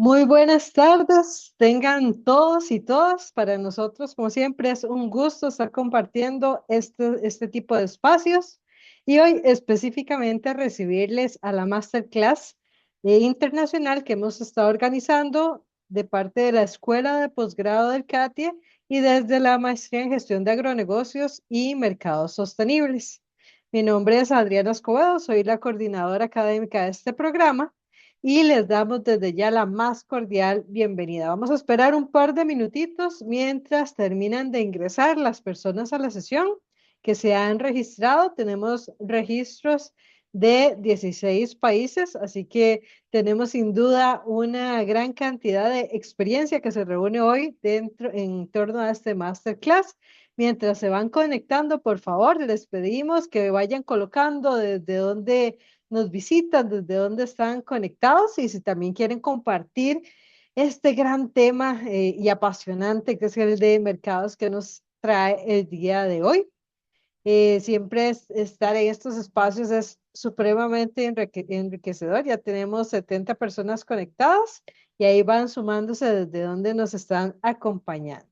Muy buenas tardes, tengan todos y todas. Para nosotros, como siempre, es un gusto estar compartiendo este tipo de espacios y hoy específicamente recibirles a la masterclass internacional que hemos estado organizando de parte de la Escuela de Posgrado del CATIE y desde la Maestría en Gestión de Agronegocios y Mercados Sostenibles. Mi nombre es Adriana Escobedo, soy la coordinadora académica de este programa y les damos desde ya la más cordial bienvenida. Vamos a esperar un par de minutitos mientras terminan de ingresar las personas a la sesión que se han registrado. Tenemos registros de 16 países, así que tenemos sin duda una gran cantidad de experiencia que se reúne hoy en torno a este masterclass. Mientras se van conectando, por favor, les pedimos que vayan colocando desde dónde nos visitan, desde dónde están conectados y si también quieren compartir este gran tema y apasionante que es el de mercados que nos trae el día de hoy. Siempre estar en estos espacios es supremamente enriquecedor. Ya tenemos 70 personas conectadas y ahí van sumándose desde donde nos están acompañando.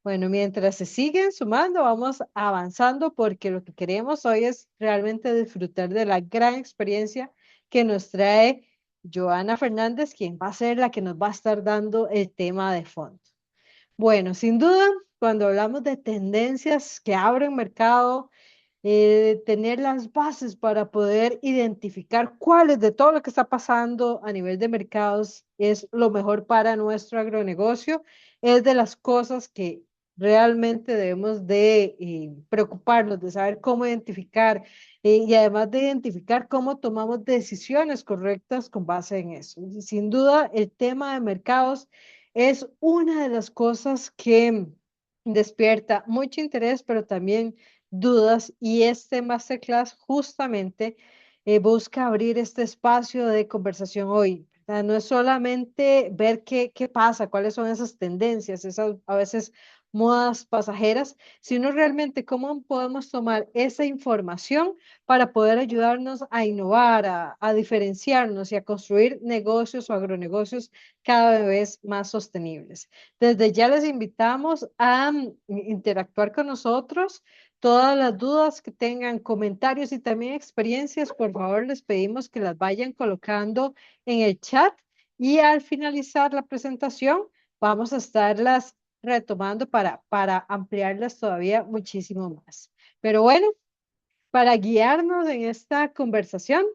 Bueno, mientras se siguen sumando, vamos avanzando porque lo que queremos hoy es realmente disfrutar de la gran experiencia que nos trae Joana Fernández, quien va a ser la que nos va a estar dando el tema de fondo. Bueno, sin duda, cuando hablamos de tendencias que abren mercado, tener las bases para poder identificar cuáles de todo lo que está pasando a nivel de mercados es lo mejor para nuestro agronegocio, es de las cosas que realmente debemos de preocuparnos, de saber cómo identificar y además de identificar cómo tomamos decisiones correctas con base en eso. Sin duda, el tema de mercados es una de las cosas que despierta mucho interés, pero también dudas y este masterclass justamente busca abrir este espacio de conversación hoy. ¿Verdad? No es solamente ver qué pasa, cuáles son esas tendencias, esas a veces modas pasajeras, sino realmente cómo podemos tomar esa información para poder ayudarnos a innovar, a diferenciarnos y a construir negocios o agronegocios cada vez más sostenibles. Desde ya les invitamos a interactuar con nosotros. Todas las dudas que tengan, comentarios y también experiencias, por favor, les pedimos que las vayan colocando en el chat y al finalizar la presentación vamos a estarlas retomando para ampliarlas todavía muchísimo más. Pero bueno, para guiarnos en esta conversación,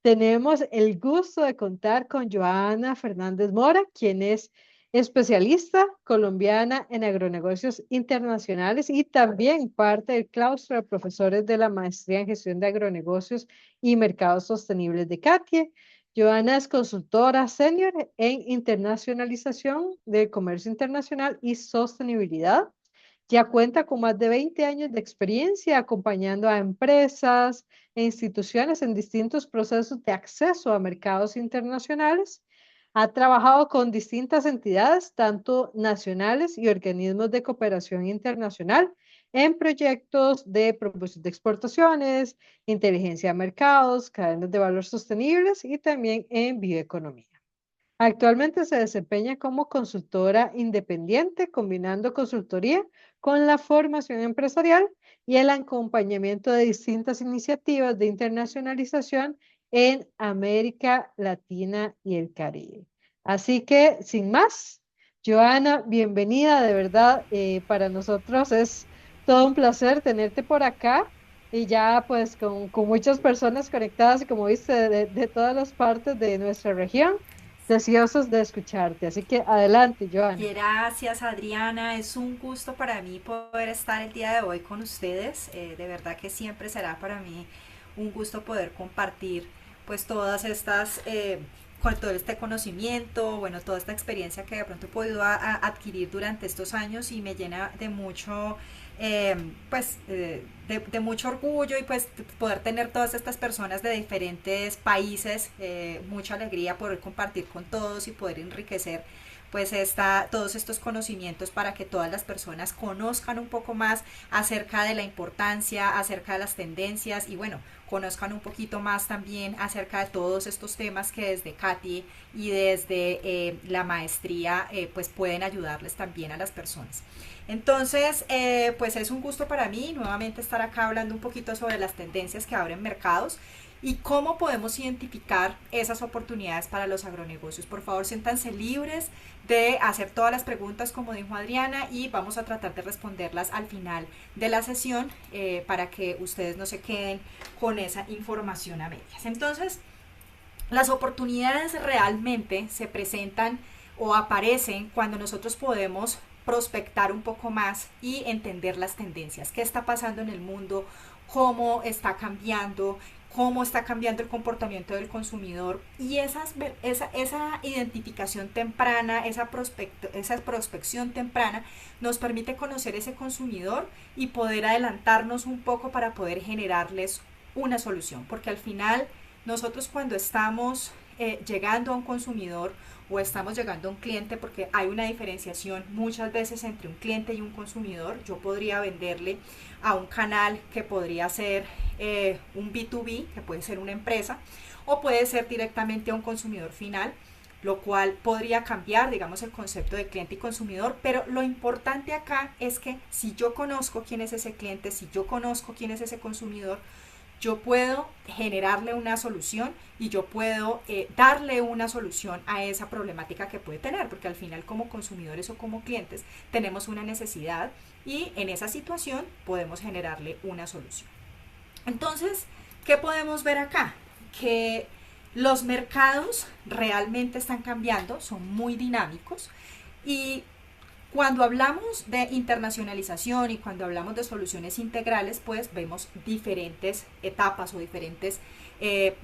tenemos el gusto de contar con Joana Fernández Mora, quien es especialista colombiana en agronegocios internacionales y también parte del claustro de profesores de la maestría en gestión de agronegocios y mercados sostenibles de CATIE. Joana es consultora senior en internacionalización del comercio internacional y sostenibilidad. Ya cuenta con más de 20 años de experiencia acompañando a empresas e instituciones en distintos procesos de acceso a mercados internacionales. Ha trabajado con distintas entidades, tanto nacionales y organismos de cooperación internacional, en proyectos de propósitos de exportaciones, inteligencia de mercados, cadenas de valor sostenibles y también en bioeconomía. Actualmente se desempeña como consultora independiente, combinando consultoría con la formación empresarial y el acompañamiento de distintas iniciativas de internacionalización en América Latina y el Caribe. Así que, sin más, Joana, bienvenida, de verdad, para nosotros es todo un placer tenerte por acá y ya pues con muchas personas conectadas y como viste de todas las partes de nuestra región. Deseosos de escucharte. Así que adelante, Joana. Gracias, Adriana, es un gusto para mí poder estar el día de hoy con ustedes. De verdad que siempre será para mí un gusto poder compartir pues todas estas, con todo este conocimiento, bueno, toda esta experiencia que de pronto he podido adquirir durante estos años y me llena de mucho, de mucho orgullo y pues poder tener todas estas personas de diferentes países, mucha alegría poder compartir con todos y poder enriquecer pues todos estos conocimientos para que todas las personas conozcan un poco más acerca de la importancia, acerca de las tendencias y bueno, conozcan un poquito más también acerca de todos estos temas que desde Katy y desde la maestría pues pueden ayudarles también a las personas. Entonces, pues es un gusto para mí nuevamente estar acá hablando un poquito sobre las tendencias que abren mercados y cómo podemos identificar esas oportunidades para los agronegocios. Por favor, siéntanse libres de hacer todas las preguntas, como dijo Adriana, y vamos a tratar de responderlas al final de la sesión para que ustedes no se queden con esa información a medias. Entonces, las oportunidades realmente se presentan o aparecen cuando nosotros podemos prospectar un poco más y entender las tendencias, qué está pasando en el mundo, cómo está cambiando el comportamiento del consumidor y esa identificación temprana, esa prospección temprana nos permite conocer ese consumidor y poder adelantarnos un poco para poder generarles una solución, porque al final nosotros cuando estamos llegando a un consumidor o estamos llegando a un cliente, porque hay una diferenciación muchas veces entre un cliente y un consumidor. Yo podría venderle a un canal que podría ser un B2B, que puede ser una empresa, o puede ser directamente a un consumidor final, lo cual podría cambiar, digamos, el concepto de cliente y consumidor, pero lo importante acá es que si yo conozco quién es ese cliente, si yo conozco quién es ese consumidor, yo puedo generarle una solución y yo puedo darle una solución a esa problemática que puede tener, porque al final como consumidores o como clientes tenemos una necesidad y en esa situación podemos generarle una solución. Entonces, ¿qué podemos ver acá? Que los mercados realmente están cambiando, son muy dinámicos y cuando hablamos de internacionalización y cuando hablamos de soluciones integrales, pues vemos diferentes etapas o diferentes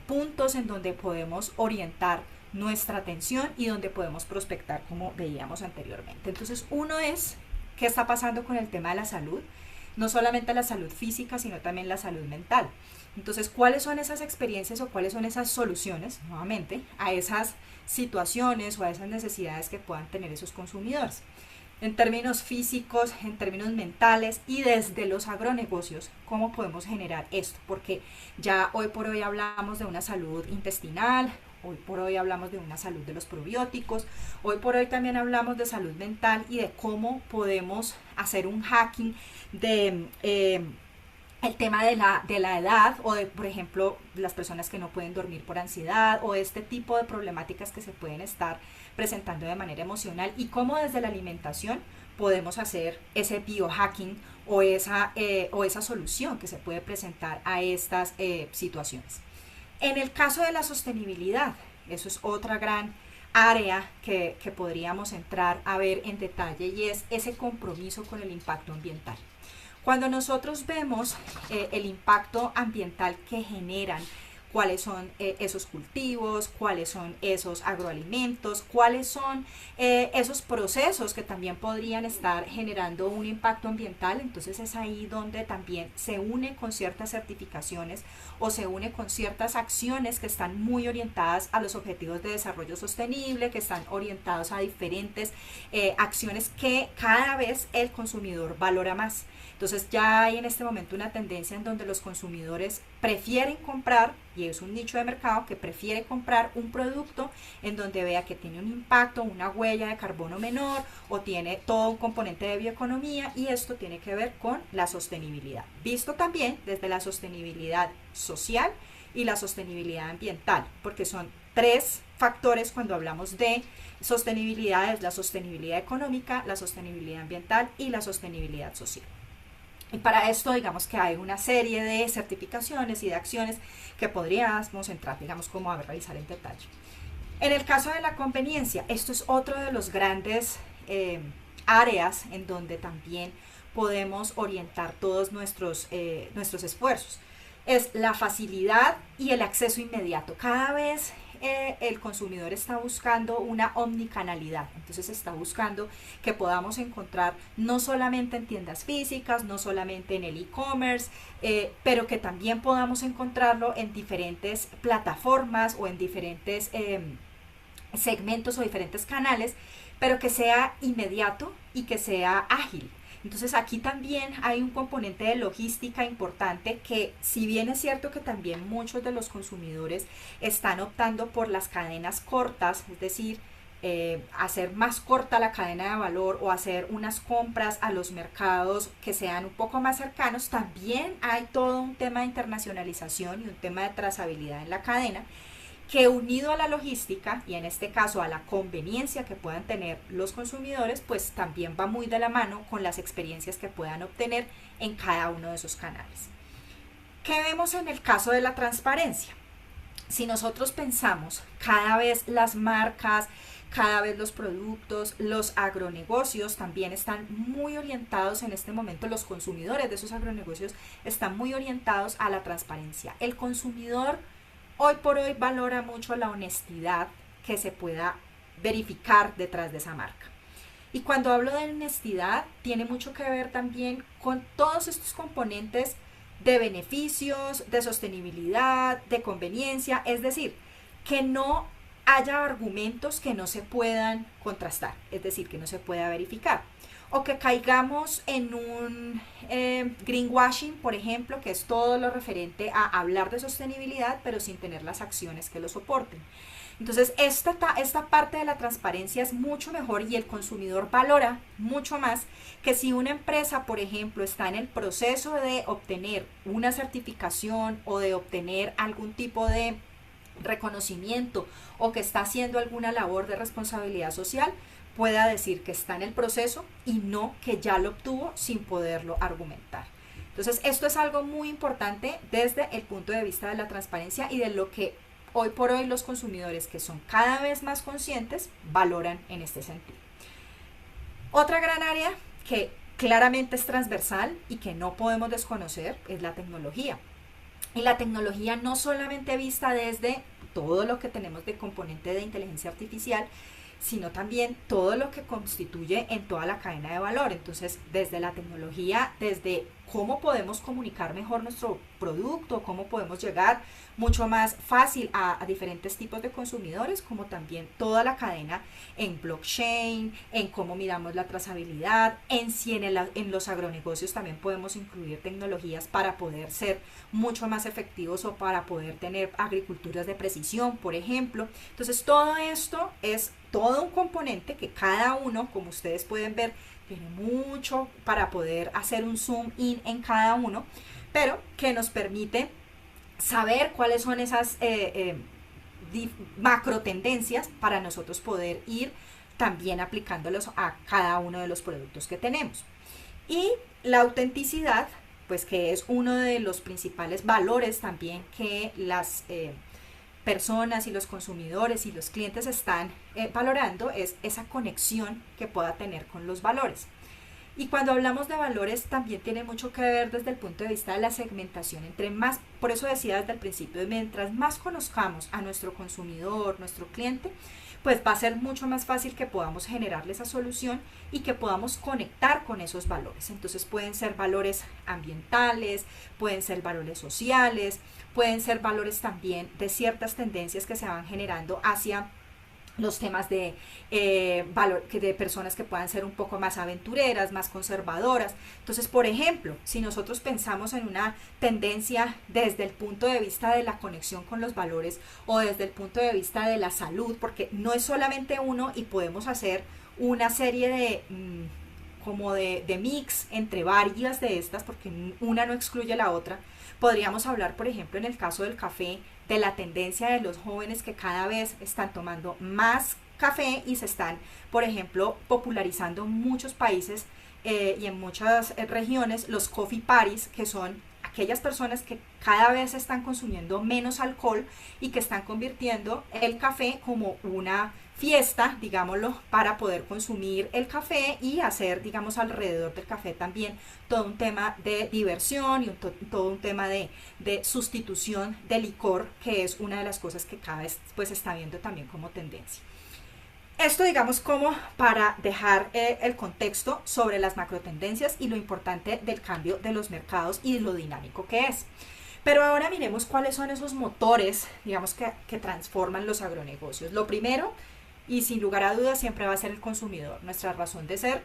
puntos en donde podemos orientar nuestra atención y donde podemos prospectar, como veíamos anteriormente. Entonces, uno es qué está pasando con el tema de la salud, no solamente la salud física, sino también la salud mental. Entonces, ¿cuáles son esas experiencias o cuáles son esas soluciones, nuevamente, a esas situaciones o a esas necesidades que puedan tener esos consumidores? En términos físicos, en términos mentales y desde los agronegocios, ¿cómo podemos generar esto? Porque ya hoy por hoy hablamos de una salud intestinal, hoy por hoy hablamos de una salud de los probióticos, hoy por hoy también hablamos de salud mental y de cómo podemos hacer un hacking de el tema de la edad o de, por ejemplo, las personas que no pueden dormir por ansiedad o este tipo de problemáticas que se pueden estar presentando de manera emocional y cómo desde la alimentación podemos hacer ese biohacking o esa solución que se puede presentar a estas situaciones. En el caso de la sostenibilidad, eso es otra gran área que podríamos entrar a ver en detalle y es ese compromiso con el impacto ambiental. Cuando nosotros vemos el impacto ambiental que generan, cuáles son esos cultivos, cuáles son esos agroalimentos, cuáles son esos procesos que también podrían estar generando un impacto ambiental, entonces es ahí donde también se une con ciertas certificaciones o se une con ciertas acciones que están muy orientadas a los objetivos de desarrollo sostenible, que están orientados a diferentes acciones que cada vez el consumidor valora más. Entonces ya hay en este momento una tendencia en donde los consumidores prefieren comprar, y es un nicho de mercado que prefiere comprar un producto en donde vea que tiene un impacto, una huella de carbono menor o tiene todo un componente de bioeconomía, y esto tiene que ver con la sostenibilidad, visto también desde la sostenibilidad social y la sostenibilidad ambiental, porque son tres factores cuando hablamos de sostenibilidad: es la sostenibilidad económica, la sostenibilidad ambiental y la sostenibilidad social. Y para esto, digamos que hay una serie de certificaciones y de acciones que podríamos entrar, digamos, como a realizar en detalle. En el caso de la conveniencia, esto es otro de los grandes áreas en donde también podemos orientar todos nuestros esfuerzos. Es la facilidad y el acceso inmediato. Cada vez el consumidor está buscando una omnicanalidad, entonces está buscando que podamos encontrar no solamente en tiendas físicas, no solamente en el e-commerce, pero que también podamos encontrarlo en diferentes plataformas o en diferentes segmentos o diferentes canales, pero que sea inmediato y que sea ágil. Entonces aquí también hay un componente de logística importante que, si bien es cierto que también muchos de los consumidores están optando por las cadenas cortas, es decir, hacer más corta la cadena de valor o hacer unas compras a los mercados que sean un poco más cercanos, también hay todo un tema de internacionalización y un tema de trazabilidad en la cadena que, unido a la logística y en este caso a la conveniencia que puedan tener los consumidores, pues también va muy de la mano con las experiencias que puedan obtener en cada uno de esos canales. ¿Qué vemos en el caso de la transparencia? Si nosotros pensamos cada vez las marcas, cada vez los productos, los agronegocios también están muy orientados en este momento, los consumidores de esos agronegocios están muy orientados a la transparencia. El consumidor hoy por hoy valora mucho la honestidad que se pueda verificar detrás de esa marca. Y cuando hablo de honestidad, tiene mucho que ver también con todos estos componentes de beneficios, de sostenibilidad, de conveniencia, es decir, que no haya argumentos que no se puedan contrastar, es decir, que no se pueda verificar. O que caigamos en un greenwashing, por ejemplo, que es todo lo referente a hablar de sostenibilidad, pero sin tener las acciones que lo soporten. Entonces, esta parte de la transparencia es mucho mejor y el consumidor valora mucho más que si una empresa, por ejemplo, está en el proceso de obtener una certificación o de obtener algún tipo de reconocimiento o que está haciendo alguna labor de responsabilidad social, pueda decir que está en el proceso y no que ya lo obtuvo sin poderlo argumentar. Entonces, esto es algo muy importante desde el punto de vista de la transparencia y de lo que hoy por hoy los consumidores, que son cada vez más conscientes, valoran en este sentido. Otra gran área que claramente es transversal y que no podemos desconocer es la tecnología. Y la tecnología no solamente vista desde todo lo que tenemos de componente de inteligencia artificial, sino también todo lo que constituye en toda la cadena de valor. Entonces, desde la tecnología, desde cómo podemos comunicar mejor nuestro producto, cómo podemos llegar mucho más fácil a diferentes tipos de consumidores, como también toda la cadena en blockchain, en cómo miramos la trazabilidad, en si en los agronegocios también podemos incluir tecnologías para poder ser mucho más efectivos o para poder tener agriculturas de precisión, por ejemplo. Entonces, todo esto es todo un componente que cada uno, como ustedes pueden ver, tiene mucho para poder hacer un zoom in en cada uno, pero que nos permite saber cuáles son esas macro tendencias para nosotros poder ir también aplicándolos a cada uno de los productos que tenemos. Y la autenticidad, pues que es uno de los principales valores también que las personas y los consumidores y los clientes están valorando, es esa conexión que pueda tener con los valores. Y cuando hablamos de valores también tiene mucho que ver desde el punto de vista de la segmentación. Entre más, por eso decía desde el principio, mientras más conozcamos a nuestro consumidor, nuestro cliente, pues va a ser mucho más fácil que podamos generarle esa solución y que podamos conectar con esos valores. Entonces pueden ser valores ambientales, pueden ser valores sociales, pueden ser valores también de ciertas tendencias que se van generando hacia los temas de de personas que puedan ser un poco más aventureras, más conservadoras. Entonces, por ejemplo, si nosotros pensamos en una tendencia desde el punto de vista de la conexión con los valores o desde el punto de vista de la salud, porque no es solamente uno y podemos hacer una serie de como de mix entre varias de estas, porque una no excluye la otra. Podríamos hablar, por ejemplo, en el caso del café, de la tendencia de los jóvenes que cada vez están tomando más café y se están, por ejemplo, popularizando en muchos países y en muchas regiones los coffee parties, que son aquellas personas que cada vez están consumiendo menos alcohol y que están convirtiendo el café como una fiesta, digámoslo, para poder consumir el café y hacer, digamos, alrededor del café también todo un tema de diversión y todo un tema de sustitución de licor, que es una de las cosas que cada vez pues está viendo también como tendencia. Esto, digamos, como para dejar el contexto sobre las macrotendencias y lo importante del cambio de los mercados y lo dinámico que es. Pero ahora miremos cuáles son esos motores, digamos, que transforman los agronegocios. Lo primero, y sin lugar a dudas, siempre va a ser el consumidor. Nuestra razón de ser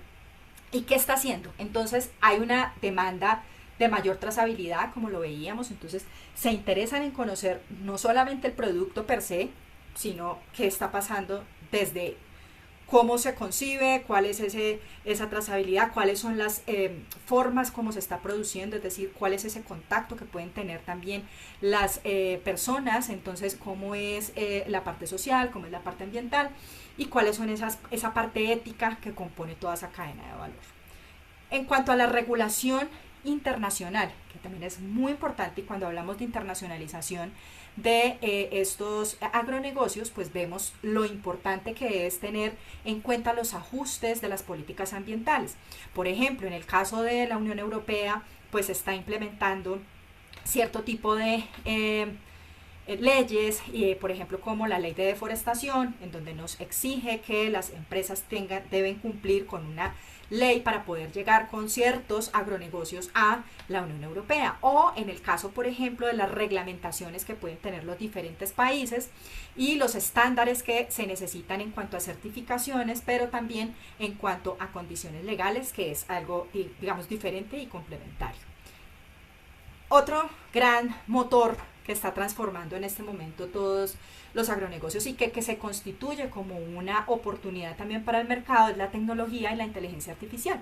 ¿Y qué está haciendo? Entonces hay una demanda de mayor trazabilidad, como lo veíamos, entonces se interesan en conocer no solamente el producto per se, sino qué está pasando desde cómo se concibe, cuál es esa trazabilidad, cuáles son las formas como se está produciendo, es decir, cuál es ese contacto que pueden tener también las personas, entonces cómo es la parte social, cómo es la parte ambiental y cuáles son esa parte ética que compone toda esa cadena de valor. En cuanto a la regulación internacional, que también es muy importante y cuando hablamos de internacionalización de estos agronegocios, pues vemos lo importante que es tener en cuenta los ajustes de las políticas ambientales. Por ejemplo, en el caso de la Unión Europea, pues está implementando cierto tipo de leyes, por ejemplo, como la ley de deforestación, en donde nos exige que las empresas deben cumplir con una ley para poder llegar con ciertos agronegocios a la Unión Europea, o en el caso, por ejemplo, de las reglamentaciones que pueden tener los diferentes países y los estándares que se necesitan en cuanto a certificaciones, pero también en cuanto a condiciones legales, que es algo, digamos, diferente y complementario. Otro gran motor que está transformando en este momento todos los agronegocios y que se constituye como una oportunidad también para el mercado es la tecnología y la inteligencia artificial.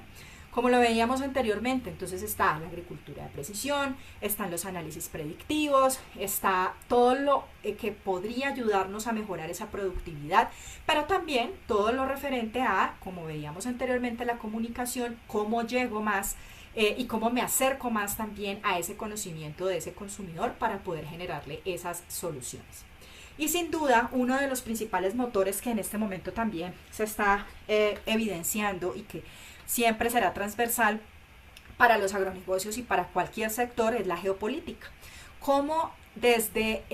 Como lo veíamos anteriormente, entonces está la agricultura de precisión, están los análisis predictivos, está todo lo que podría ayudarnos a mejorar esa productividad, pero también todo lo referente a, como veíamos anteriormente, la comunicación, cómo llego más y cómo me acerco más también a ese conocimiento de ese consumidor para poder generarle esas soluciones. Y sin duda, uno de los principales motores que en este momento también se está evidenciando y que siempre será transversal para los agronegocios y para cualquier sector es la geopolítica. Cómo desde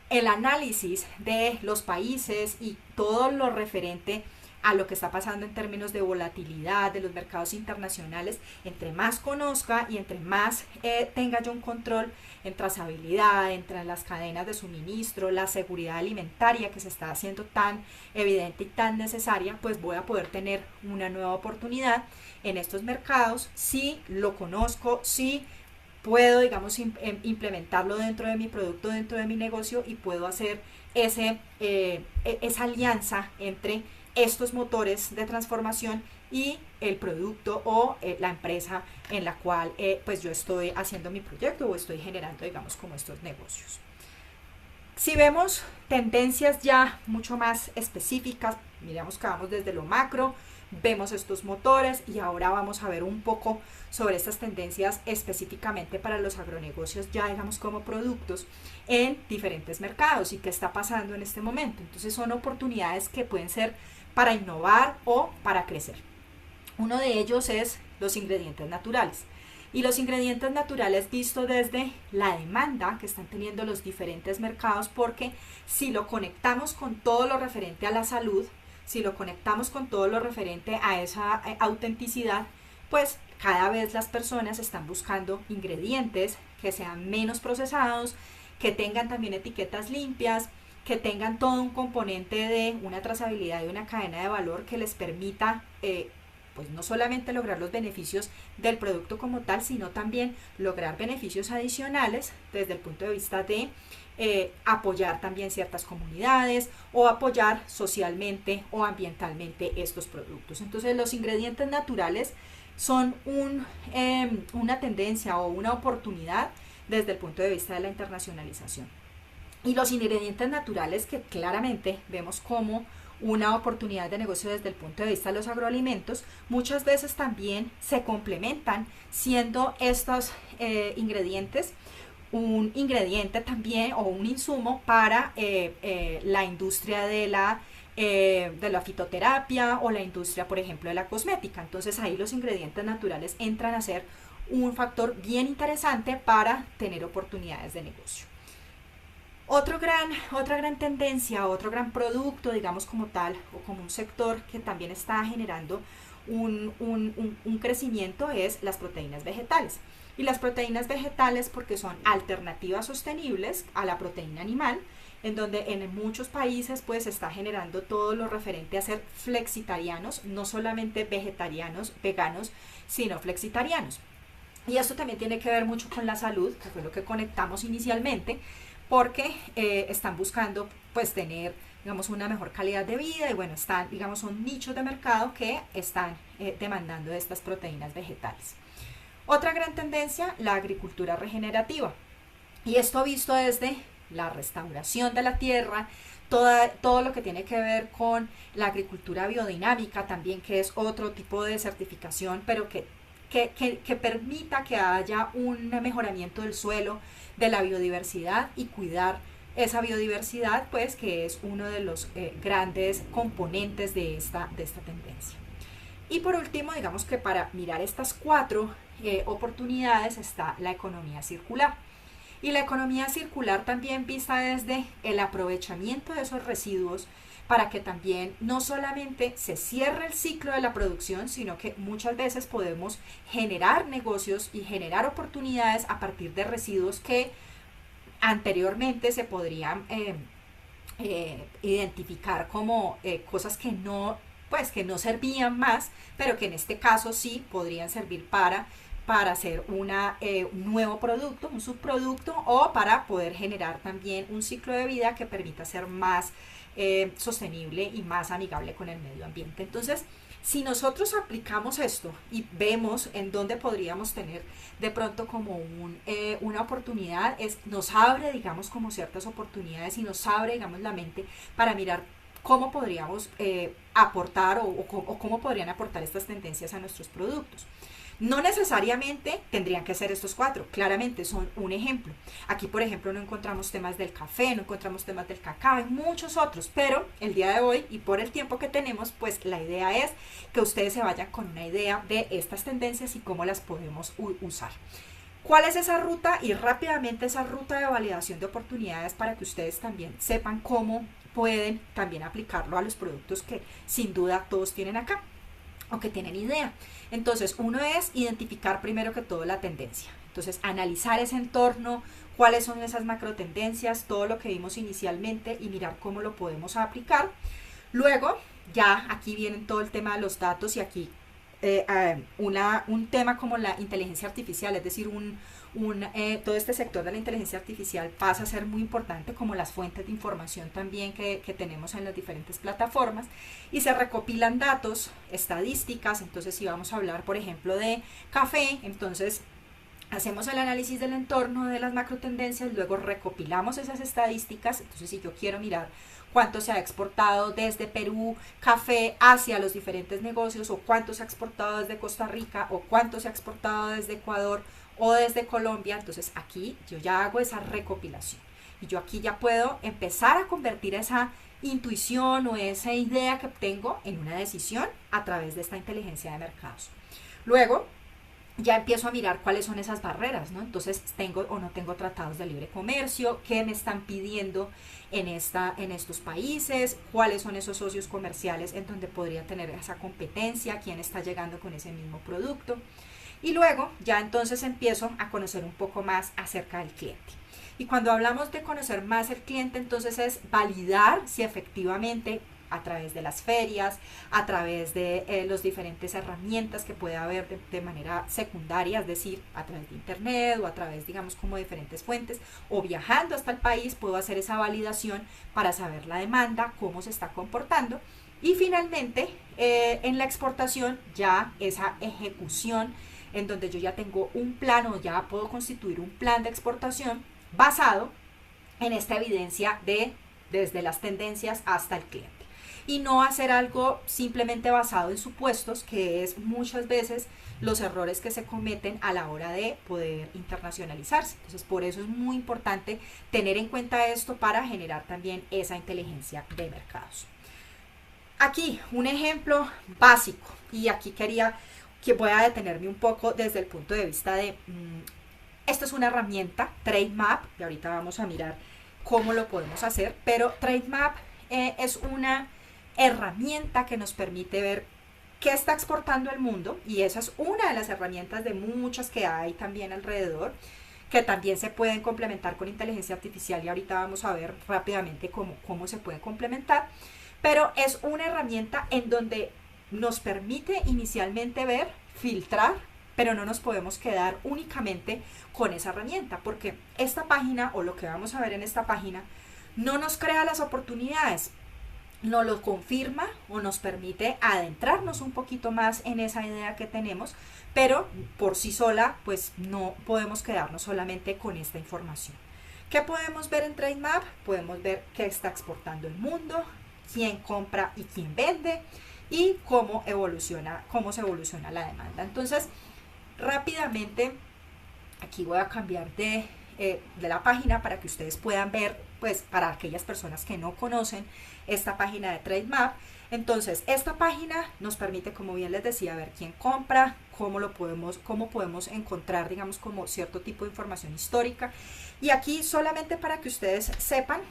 el análisis de los países y todo lo referente a lo que está pasando en términos de volatilidad de los mercados internacionales, entre más conozca y entre más tenga yo un control en trazabilidad, entre las cadenas de suministro, la seguridad alimentaria que se está haciendo tan evidente y tan necesaria, pues voy a poder tener una nueva oportunidad en estos mercados si lo conozco, si puedo, digamos, implementarlo dentro de mi producto, dentro de mi negocio y puedo hacer esa alianza entre estos motores de transformación y el producto o la empresa en la cual pues yo estoy haciendo mi proyecto o estoy generando, digamos, como estos negocios. Si vemos tendencias ya mucho más específicas, miramos que vamos desde lo macro, vemos estos motores y ahora vamos a ver un poco sobre estas tendencias específicamente para los agronegocios ya digamos como productos en diferentes mercados y qué está pasando en este momento. Entonces son oportunidades que pueden ser para innovar o para crecer. Uno de ellos es los ingredientes naturales. Y los ingredientes naturales visto desde la demanda que están teniendo los diferentes mercados, porque si lo conectamos con todo lo referente a la salud, si lo conectamos con todo lo referente a esa autenticidad, pues cada vez las personas están buscando ingredientes que sean menos procesados, que tengan también etiquetas limpias, que tengan todo un componente de una trazabilidad y una cadena de valor que les permita pues no solamente lograr los beneficios del producto como tal, sino también lograr beneficios adicionales desde el punto de vista de apoyar también ciertas comunidades o apoyar socialmente o ambientalmente estos productos. Entonces los ingredientes naturales son una tendencia o una oportunidad desde el punto de vista de la internacionalización. Y los ingredientes naturales que claramente vemos como una oportunidad de negocio desde el punto de vista de los agroalimentos, muchas veces también se complementan siendo estos ingredientes un ingrediente también o un insumo para la industria de la fitoterapia o la industria, por ejemplo, de la cosmética. Entonces ahí los ingredientes naturales entran a ser un factor bien interesante para tener oportunidades de negocio. Otra gran tendencia, otro gran producto, digamos como tal, o como un sector que también está generando un crecimiento es las proteínas vegetales. Y las proteínas vegetales porque son alternativas sostenibles a la proteína animal en donde en muchos países pues se está generando todo lo referente a ser flexitarianos, no solamente vegetarianos, veganos, sino flexitarianos. Y esto también tiene que ver mucho con la salud, que fue lo que conectamos inicialmente, porque están buscando pues tener, digamos, una mejor calidad de vida y bueno, están, digamos, son nichos de mercado que están demandando estas proteínas vegetales. Otra gran tendencia, la agricultura regenerativa. Y esto visto desde la restauración de la tierra, todo lo que tiene que ver con la agricultura biodinámica también, que es otro tipo de certificación, pero que permita que haya un mejoramiento del suelo, de la biodiversidad y cuidar esa biodiversidad, pues que es uno de los grandes componentes de esta tendencia. Y por último, digamos que para mirar estas cuatro oportunidades está la economía circular. Y la economía circular también vista desde el aprovechamiento de esos residuos para que también no solamente se cierre el ciclo de la producción, sino que muchas veces podemos generar negocios y generar oportunidades a partir de residuos que anteriormente se podrían identificar como cosas que no servían más, pero que en este caso sí podrían servir para hacer un nuevo producto, un subproducto o para poder generar también un ciclo de vida que permita ser más sostenible y más amigable con el medio ambiente. Entonces, si nosotros aplicamos esto y vemos en dónde podríamos tener de pronto como una oportunidad, nos abre, digamos, como ciertas oportunidades y nos abre, digamos, la mente para mirar cómo podríamos aportar o cómo podrían aportar estas tendencias a nuestros productos. No necesariamente tendrían que ser estos cuatro, claramente son un ejemplo. Aquí, por ejemplo, no encontramos temas del café, no encontramos temas del cacao, hay muchos otros, pero el día de hoy y por el tiempo que tenemos, pues la idea es que ustedes se vayan con una idea de estas tendencias y cómo las podemos usar. ¿Cuál es esa ruta? Y rápidamente esa ruta de validación de oportunidades para que ustedes también sepan cómo pueden también aplicarlo a los productos que sin duda todos tienen acá o que tienen idea. Entonces, uno es identificar primero que todo la tendencia. Entonces, analizar ese entorno, cuáles son esas macro tendencias, todo lo que vimos inicialmente y mirar cómo lo podemos aplicar. Luego, ya aquí vienen todo el tema de los datos y aquí un tema como la inteligencia artificial, es decir, todo este sector de la inteligencia artificial pasa a ser muy importante como las fuentes de información también que tenemos en las diferentes plataformas y se recopilan datos, estadísticas. Entonces, si vamos a hablar, por ejemplo, de café, entonces hacemos el análisis del entorno, de las macro tendencias, luego recopilamos esas estadísticas. Entonces, si yo quiero mirar cuánto se ha exportado desde Perú café hacia los diferentes negocios, o cuánto se ha exportado desde Costa Rica, o cuánto se ha exportado desde Ecuador o desde Colombia, entonces aquí yo ya hago esa recopilación y yo aquí ya puedo empezar a convertir esa intuición o esa idea que tengo en una decisión a través de esta inteligencia de mercados. Luego ya empiezo a mirar cuáles son esas barreras, ¿no? Entonces, tengo o no tengo tratados de libre comercio, qué me están pidiendo en estos países, cuáles son esos socios comerciales en donde podría tener esa competencia, quién está llegando con ese mismo producto. Y luego ya entonces empiezo a conocer un poco más acerca del cliente. Y cuando hablamos de conocer más el cliente, entonces es validar si efectivamente a través de las ferias, a través de las diferentes herramientas que puede haber de manera secundaria, es decir, a través de internet o a través, digamos, como diferentes fuentes, o viajando hasta el país, puedo hacer esa validación para saber la demanda, cómo se está comportando. Y finalmente, en la exportación, ya esa ejecución en donde yo ya tengo un plan o ya puedo constituir un plan de exportación basado en esta evidencia desde las tendencias hasta el cliente. Y no hacer algo simplemente basado en supuestos, que es muchas veces los errores que se cometen a la hora de poder internacionalizarse. Entonces, por eso es muy importante tener en cuenta esto para generar también esa inteligencia de mercados. Aquí un ejemplo básico, y aquí quería que voy a detenerme un poco desde el punto de vista de esto es una herramienta, Trademap, y ahorita vamos a mirar cómo lo podemos hacer, pero Trademap es una herramienta que nos permite ver qué está exportando el mundo, y esa es una de las herramientas de muchas que hay también alrededor, que también se pueden complementar con inteligencia artificial, y ahorita vamos a ver rápidamente cómo se pueden complementar, pero es una herramienta en donde nos permite inicialmente ver, filtrar, pero no nos podemos quedar únicamente con esa herramienta, porque esta página, o lo que vamos a ver en esta página, no nos crea las oportunidades, nos lo confirma o nos permite adentrarnos un poquito más en esa idea que tenemos, pero por sí sola pues no podemos quedarnos solamente con esta información. ¿Qué podemos ver en Trademap? Podemos ver qué está exportando el mundo, quién compra y quién vende, y cómo se evoluciona la demanda. Entonces, rápidamente, aquí voy a cambiar de la página para que ustedes puedan ver, pues para aquellas personas que no conocen esta página de Trademap. Entonces, esta página nos permite, como bien les decía, ver quién compra, cómo podemos encontrar, digamos, como cierto tipo de información histórica. Y aquí, solamente para que ustedes sepan,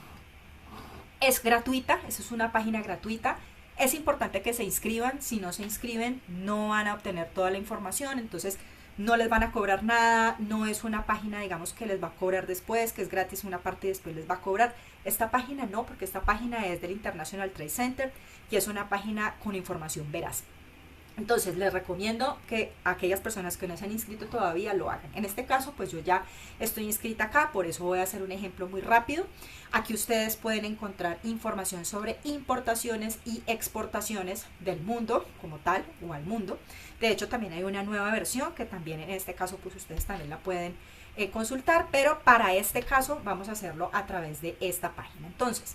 es gratuita, esa es una página gratuita. Es importante que se inscriban, si no se inscriben no van a obtener toda la información, entonces no les van a cobrar nada, no es una página, digamos, que les va a cobrar después, que es gratis una parte y después les va a cobrar. Esta página no, porque esta página es del International Trade Center y es una página con información veraz. Entonces les recomiendo que aquellas personas que no se han inscrito todavía lo hagan. En este caso pues yo ya estoy inscrita acá, por eso voy a hacer un ejemplo muy rápido. Aquí ustedes pueden encontrar información sobre importaciones y exportaciones del mundo como tal, o al mundo. De hecho también hay una nueva versión que también en este caso pues ustedes también la pueden consultar, pero para este caso vamos a hacerlo a través de esta página. Entonces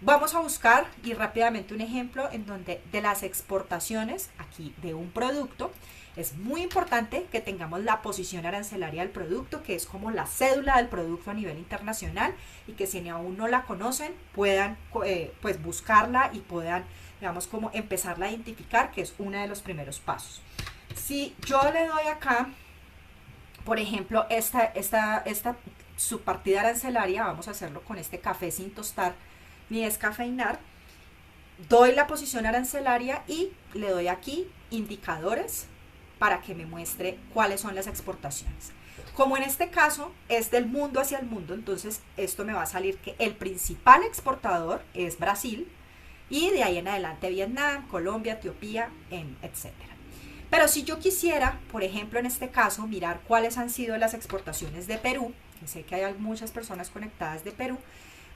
vamos a buscar y rápidamente un ejemplo en donde de las exportaciones aquí de un producto es muy importante que tengamos la posición arancelaria del producto, que es como la cédula del producto a nivel internacional, y que si aún no la conocen puedan pues buscarla y puedan, digamos, como empezarla a identificar, que es uno de los primeros pasos. Si yo le doy acá, por ejemplo, esta subpartida arancelaria, vamos a hacerlo con este café sin tostar ni descafeinar, doy la posición arancelaria y le doy aquí indicadores para que me muestre cuáles son las exportaciones. Como en este caso es del mundo hacia el mundo, entonces esto me va a salir que el principal exportador es Brasil, y de ahí en adelante Vietnam, Colombia, Etiopía, etc. Pero si yo quisiera, por ejemplo en este caso, mirar cuáles han sido las exportaciones de Perú, que sé que hay muchas personas conectadas de Perú,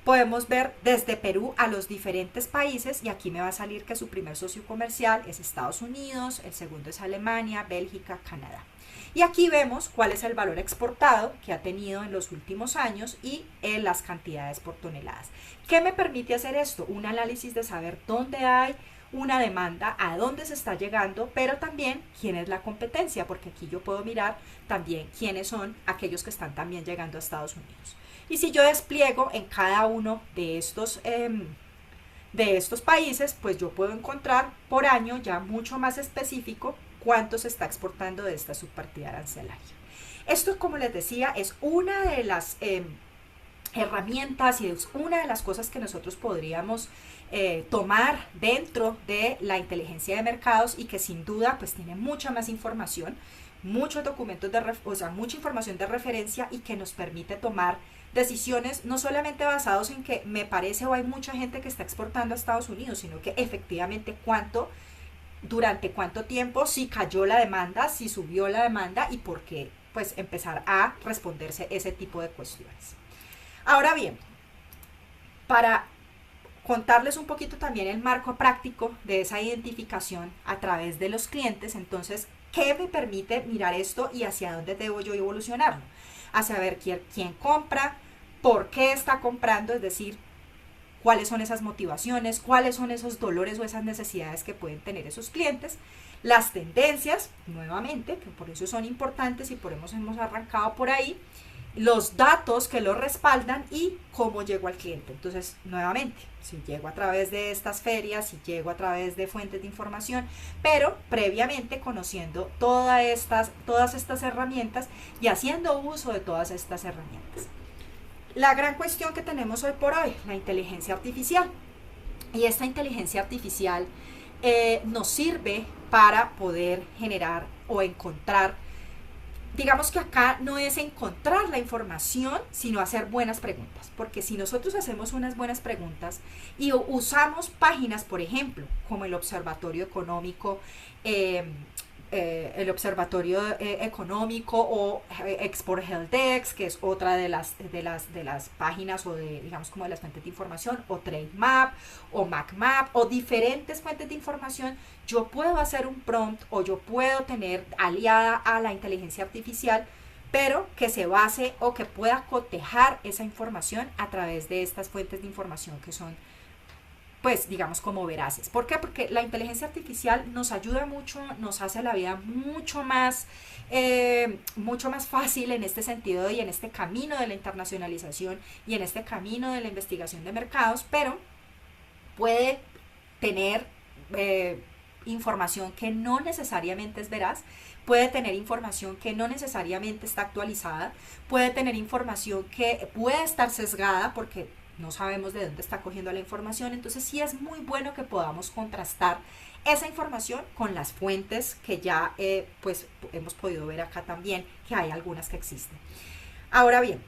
podemos ver desde Perú a los diferentes países, y aquí me va a salir que su primer socio comercial es Estados Unidos, el segundo es Alemania, Bélgica, Canadá. Y aquí vemos cuál es el valor exportado que ha tenido en los últimos años y las cantidades por toneladas. ¿Qué me permite hacer esto? Un análisis de saber dónde hay una demanda, a dónde se está llegando, pero también quién es la competencia, porque aquí yo puedo mirar también quiénes son aquellos que están también llegando a Estados Unidos. Y si yo despliego en cada uno de estos países, pues yo puedo encontrar por año ya mucho más específico cuánto se está exportando de esta subpartida arancelaria. Esto, como les decía, es una de las herramientas y es una de las cosas que nosotros podríamos tomar dentro de la inteligencia de mercados, y que sin duda pues tiene mucha más información, muchos documentos mucha información de referencia, y que nos permite tomar decisiones no solamente basados en que me parece o hay mucha gente que está exportando a Estados Unidos, sino que efectivamente durante cuánto tiempo, si cayó la demanda, si subió la demanda y por qué, pues empezar a responderse ese tipo de cuestiones. Ahora bien, para contarles un poquito también el marco práctico de esa identificación a través de los clientes, entonces, ¿qué me permite mirar esto y hacia dónde debo yo evolucionarlo? A saber quién compra, por qué está comprando, es decir, cuáles son esas motivaciones, cuáles son esos dolores o esas necesidades que pueden tener esos clientes, las tendencias, nuevamente, que por eso son importantes y por eso hemos arrancado por ahí, los datos que lo respaldan y cómo llego al cliente. Entonces, nuevamente, si llego a través de estas ferias, si llego a través de fuentes de información, pero previamente conociendo todas estas herramientas y haciendo uso de todas estas herramientas. La gran cuestión que tenemos hoy por hoy, la inteligencia artificial. Y esta inteligencia artificial nos sirve para poder generar o encontrar digamos que acá no es encontrar la información, sino hacer buenas preguntas. Porque si nosotros hacemos unas buenas preguntas y usamos páginas, por ejemplo, como el Observatorio Económico, eh, Económico o Export Helpdesk, que es otra de las páginas o de, digamos, como de las fuentes de información, o TradeMap o MacMap o diferentes fuentes de información, yo puedo hacer un prompt o yo puedo tener aliada a la inteligencia artificial, pero que se base o que pueda cotejar esa información a través de estas fuentes de información que son, pues digamos, como veraces. ¿Por qué? Porque la inteligencia artificial nos ayuda mucho, nos hace la vida mucho más fácil en este sentido y en este camino de la internacionalización y en este camino de la investigación de mercados, pero puede tener información que no necesariamente es veraz, puede tener información que no necesariamente está actualizada, puede tener información que puede estar sesgada porque no sabemos de dónde está cogiendo la información. Entonces sí es muy bueno que podamos contrastar esa información con las fuentes que ya pues hemos podido ver acá también, que hay algunas que existen. Ahora bien,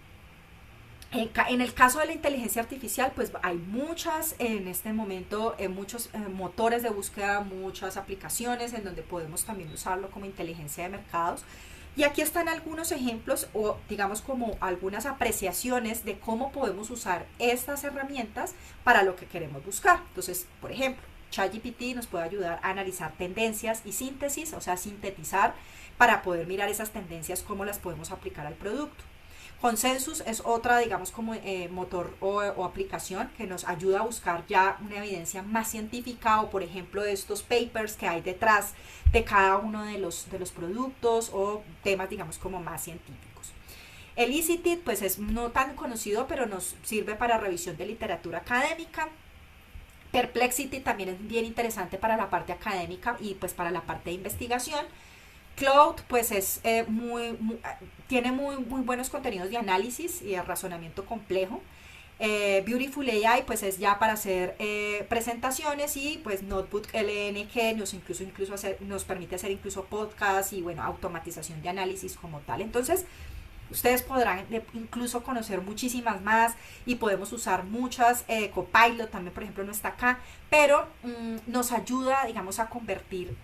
en el caso de la inteligencia artificial, pues hay muchas, en este momento, muchos motores de búsqueda, muchas aplicaciones en donde podemos también usarlo como inteligencia de mercados. Y aquí están algunos ejemplos o digamos como algunas apreciaciones de cómo podemos usar estas herramientas para lo que queremos buscar. Entonces, por ejemplo, ChatGPT nos puede ayudar a analizar tendencias y síntesis, o sea, sintetizar para poder mirar esas tendencias, cómo las podemos aplicar al producto. Consensus es otra, digamos, como motor o aplicación que nos ayuda a buscar ya una evidencia más científica o, por ejemplo, estos papers que hay detrás de cada uno de los productos o temas, digamos, como más científicos. El ECT, pues es no tan conocido, pero nos sirve para revisión de literatura académica. Perplexity también es bien interesante para la parte académica y pues para la parte de investigación. Cloud, pues es tiene muy buenos contenidos de análisis y de razonamiento complejo. Beautiful AI, pues es ya para hacer presentaciones, y pues Notebook LN, que nos permite hacer incluso podcasts y bueno, automatización de análisis como tal. Entonces, ustedes podrán incluso conocer muchísimas más y podemos usar muchas. Copilot también, por ejemplo, no está acá, pero nos ayuda, digamos, a convertir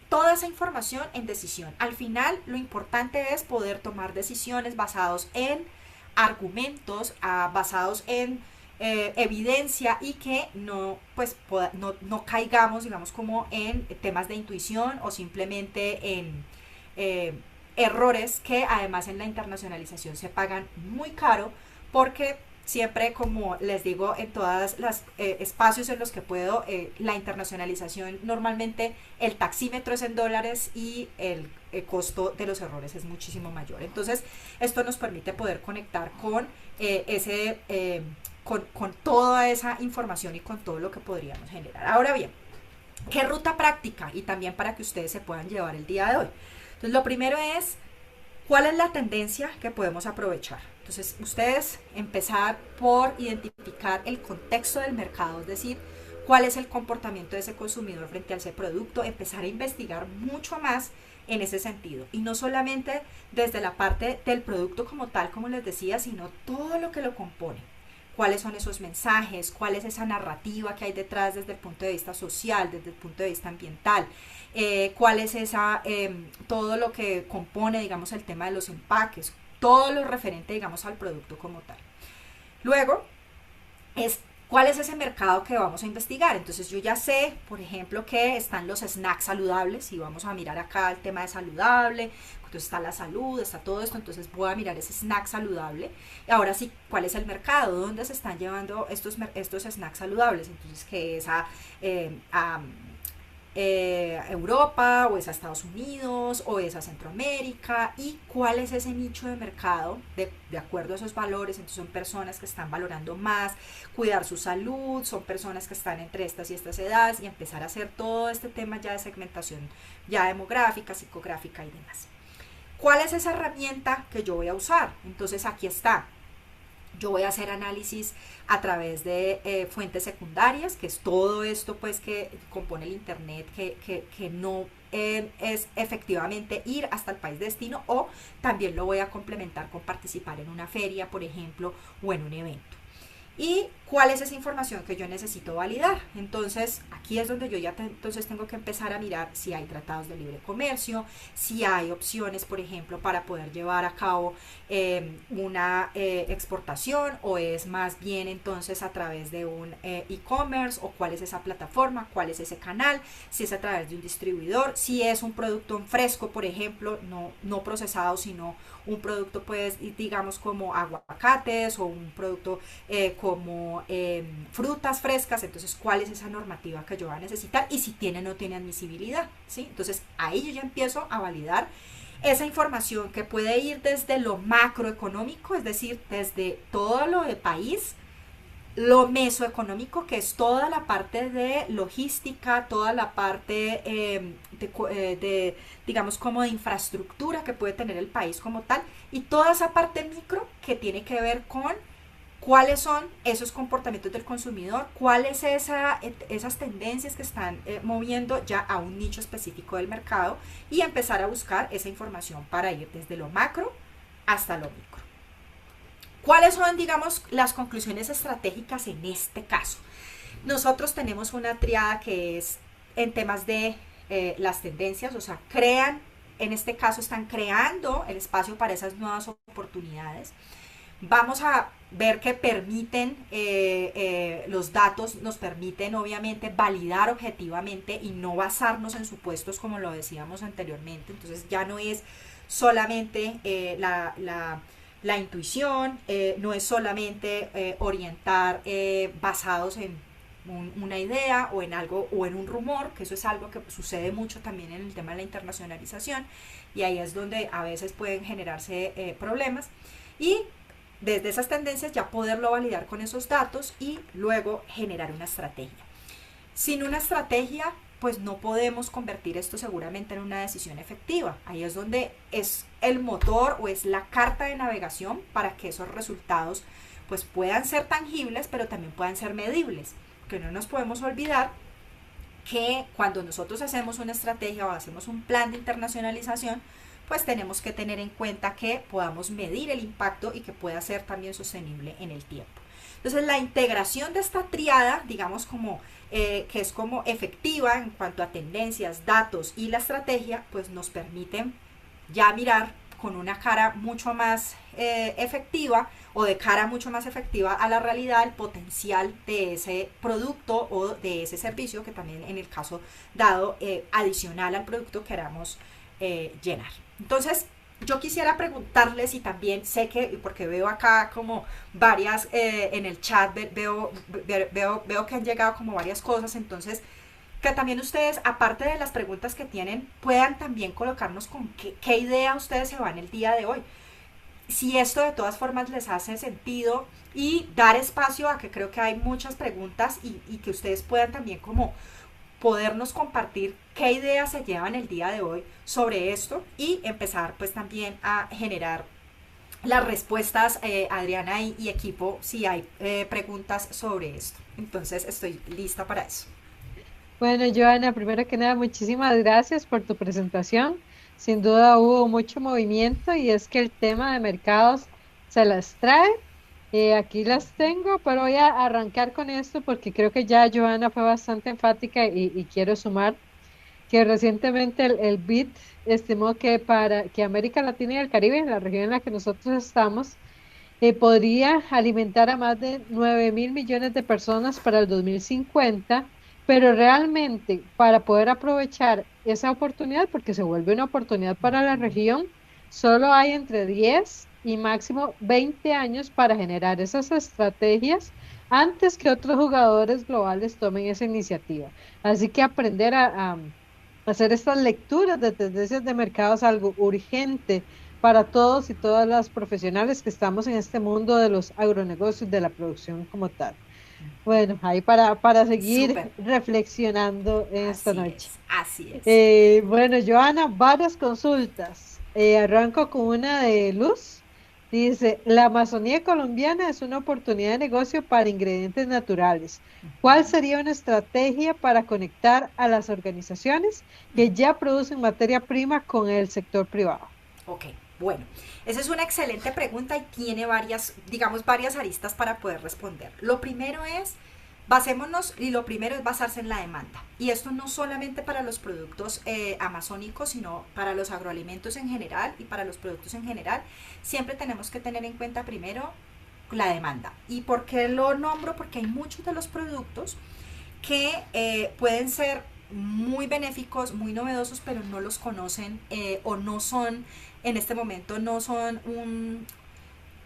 toda esa información en decisión. Al final, lo importante es poder tomar decisiones basados en argumentos, basados en evidencia, y que no, pues, no caigamos, digamos, como en temas de intuición o simplemente en errores que además en la internacionalización se pagan muy caro, porque siempre, como les digo, en todas las espacios en los que puedo, la internacionalización, normalmente el taxímetro es en dólares y el costo de los errores es muchísimo mayor. Entonces, esto nos permite poder conectar con con toda esa información y con todo lo que podríamos generar. Ahora bien, ¿qué ruta práctica? Y también para que ustedes se puedan llevar el día de hoy. Entonces, lo primero es, ¿cuál es la tendencia que podemos aprovechar? Entonces, ustedes empezar por identificar el contexto del mercado, es decir, cuál es el comportamiento de ese consumidor frente a ese producto, empezar a investigar mucho más en ese sentido. Y no solamente desde la parte del producto como tal, como les decía, sino todo lo que lo compone. ¿Cuáles son esos mensajes? ¿Cuál es esa narrativa que hay detrás desde el punto de vista social, desde el punto de vista ambiental? ¿Cuál es todo lo que compone, digamos, el tema de los empaques? Todo lo referente, digamos, al producto como tal. Luego, ¿cuál es ese mercado que vamos a investigar? Entonces, yo ya sé, por ejemplo, que están los snacks saludables, y vamos a mirar acá el tema de saludable. Entonces está la salud, está todo esto, entonces voy a mirar ese snack saludable. Y ahora sí, ¿cuál es el mercado? ¿Dónde se están llevando estos snacks saludables? Entonces, ¿qué es a Europa, o es a Estados Unidos, o es a Centroamérica? ¿Y cuál es ese nicho de mercado de acuerdo a esos valores? Entonces son personas que están valorando más cuidar su salud, son personas que están entre estas y estas edades, y empezar a hacer todo este tema ya de segmentación ya demográfica, psicográfica y demás. ¿Cuál es esa herramienta que yo voy a usar? Entonces aquí está. Yo voy a hacer análisis a través de fuentes secundarias, que es todo esto pues que compone el internet, que no es efectivamente ir hasta el país de destino, o también lo voy a complementar con participar en una feria, por ejemplo, o en un evento. ¿Y cuál es esa información que yo necesito validar? Entonces, aquí es donde yo ya entonces tengo que empezar a mirar si hay tratados de libre comercio, si hay opciones, por ejemplo, para poder llevar a cabo una exportación, o es más bien entonces a través de un e-commerce, o cuál es esa plataforma, cuál es ese canal, si es a través de un distribuidor, si es un producto en fresco, por ejemplo, no procesado, sino un producto, pues, digamos, como aguacates, o un producto como frutas frescas. Entonces, ¿cuál es esa normativa que yo voy a necesitar? Y si tiene o no tiene admisibilidad, ¿sí? Entonces, ahí yo ya empiezo a validar esa información, que puede ir desde lo macroeconómico, es decir, desde todo lo de país, lo mesoeconómico, que es toda la parte de logística, toda la parte digamos, como de infraestructura que puede tener el país como tal, y toda esa parte micro que tiene que ver con cuáles son esos comportamientos del consumidor, cuáles esas tendencias que están moviendo ya a un nicho específico del mercado, y empezar a buscar esa información para ir desde lo macro hasta lo micro. ¿Cuáles son, digamos, las conclusiones estratégicas en este caso? Nosotros tenemos una triada que es en temas de las tendencias, o sea, en este caso están creando el espacio para esas nuevas oportunidades. Vamos a ver que permiten, los datos nos permiten obviamente validar objetivamente y no basarnos en supuestos como lo decíamos anteriormente. Entonces ya no es solamente la intuición, no es solamente orientar basados en una idea o en algo o en un rumor, que eso es algo que sucede mucho también en el tema de la internacionalización, y ahí es donde a veces pueden generarse problemas. Y desde esas tendencias ya poderlo validar con esos datos y luego generar una estrategia. Sin una estrategia, pues no podemos convertir esto seguramente en una decisión efectiva. Ahí es donde es el motor o es la carta de navegación para que esos resultados pues puedan ser tangibles, pero también puedan ser medibles. Que no nos podemos olvidar que cuando nosotros hacemos una estrategia o hacemos un plan de internacionalización, pues tenemos que tener en cuenta que podamos medir el impacto y que pueda ser también sostenible en el tiempo. Entonces, la integración de esta triada, digamos, como que es como efectiva en cuanto a tendencias, datos y la estrategia, pues nos permiten ya mirar con una cara mucho más efectiva, o de cara mucho más efectiva a la realidad, el potencial de ese producto o de ese servicio, que también en el caso dado adicional al producto queramos llenar. Entonces, yo quisiera preguntarles, y también sé que, porque veo acá como varias en el chat, veo que han llegado como varias cosas, entonces que también ustedes, aparte de las preguntas que tienen, puedan también colocarnos con qué idea ustedes se van el día de hoy. Si esto de todas formas les hace sentido, y dar espacio a que creo que hay muchas preguntas, y que ustedes puedan también como podernos compartir qué ideas se llevan el día de hoy sobre esto, y empezar pues también a generar las respuestas, Adriana y equipo, si hay preguntas sobre esto. Entonces estoy lista para eso. Bueno, Joana, primero que nada, muchísimas gracias por tu presentación. Sin duda hubo mucho movimiento y es que el tema de mercados se las trae. Aquí las tengo, pero voy a arrancar con esto porque creo que ya Joana fue bastante enfática y quiero sumar que recientemente el BID estimó que para que América Latina y el Caribe, la región en la que nosotros estamos, podría alimentar a más de 9.000 millones de personas para el 2050, pero realmente para poder aprovechar esa oportunidad, porque se vuelve una oportunidad para la región, solo hay entre 10 y máximo 20 años para generar esas estrategias antes que otros jugadores globales tomen esa iniciativa. Así que aprender a hacer estas lecturas de tendencias de mercado es algo urgente para todos y todas las profesionales que estamos en este mundo de los agronegocios, de la producción como tal. Bueno, ahí para seguir Súper, reflexionando esta así noche. es, así es. Bueno, Joana, varias consultas. Arranco con una de Luz. Dice, la Amazonía colombiana es una oportunidad de negocio para ingredientes naturales. ¿Cuál sería una estrategia para conectar a las organizaciones que ya producen materia prima con el sector privado? Ok, bueno, esa es una excelente pregunta y tiene varias, digamos, varias aristas para poder responder. Lo primero es, basémonos, y lo primero es basarse en la demanda. Y esto no solamente para los productos amazónicos, sino para los agroalimentos en general y para los productos en general. Siempre tenemos que tener en cuenta primero la demanda. ¿Y por qué lo nombro? Porque hay muchos de los productos que pueden ser muy benéficos, muy novedosos, pero no los conocen o no son, en este momento, no son un,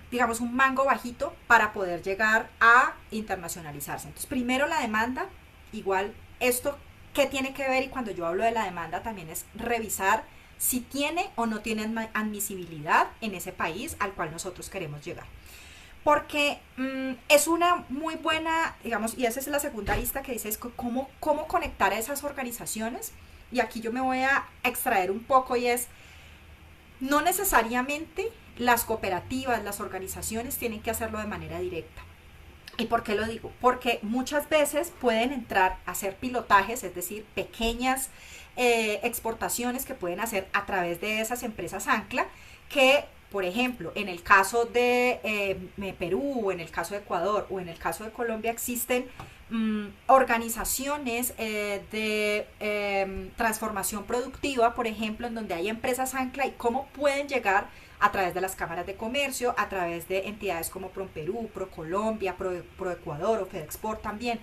digamos, un mango bajito para poder llegar a internacionalizarse. Entonces, primero la demanda, igual esto, ¿qué tiene que ver? Y cuando yo hablo de la demanda también es revisar si tiene o no tiene admisibilidad en ese país al cual nosotros queremos llegar porque es una muy buena, digamos, y esa es la segunda lista que dice, es cómo conectar a esas organizaciones. Y aquí yo me voy a extraer un poco y es, no necesariamente las cooperativas, las organizaciones tienen que hacerlo de manera directa. ¿Y por qué lo digo? Porque muchas veces pueden entrar a hacer pilotajes, es decir, pequeñas exportaciones que pueden hacer a través de esas empresas ancla que, por ejemplo, en el caso de Perú, o en el caso de Ecuador, o en el caso de Colombia, existen organizaciones de transformación productiva, por ejemplo, en donde hay empresas ancla y cómo pueden llegar a través de las cámaras de comercio, a través de entidades como ProPerú, ProColombia, ProEcuador o FedExport también,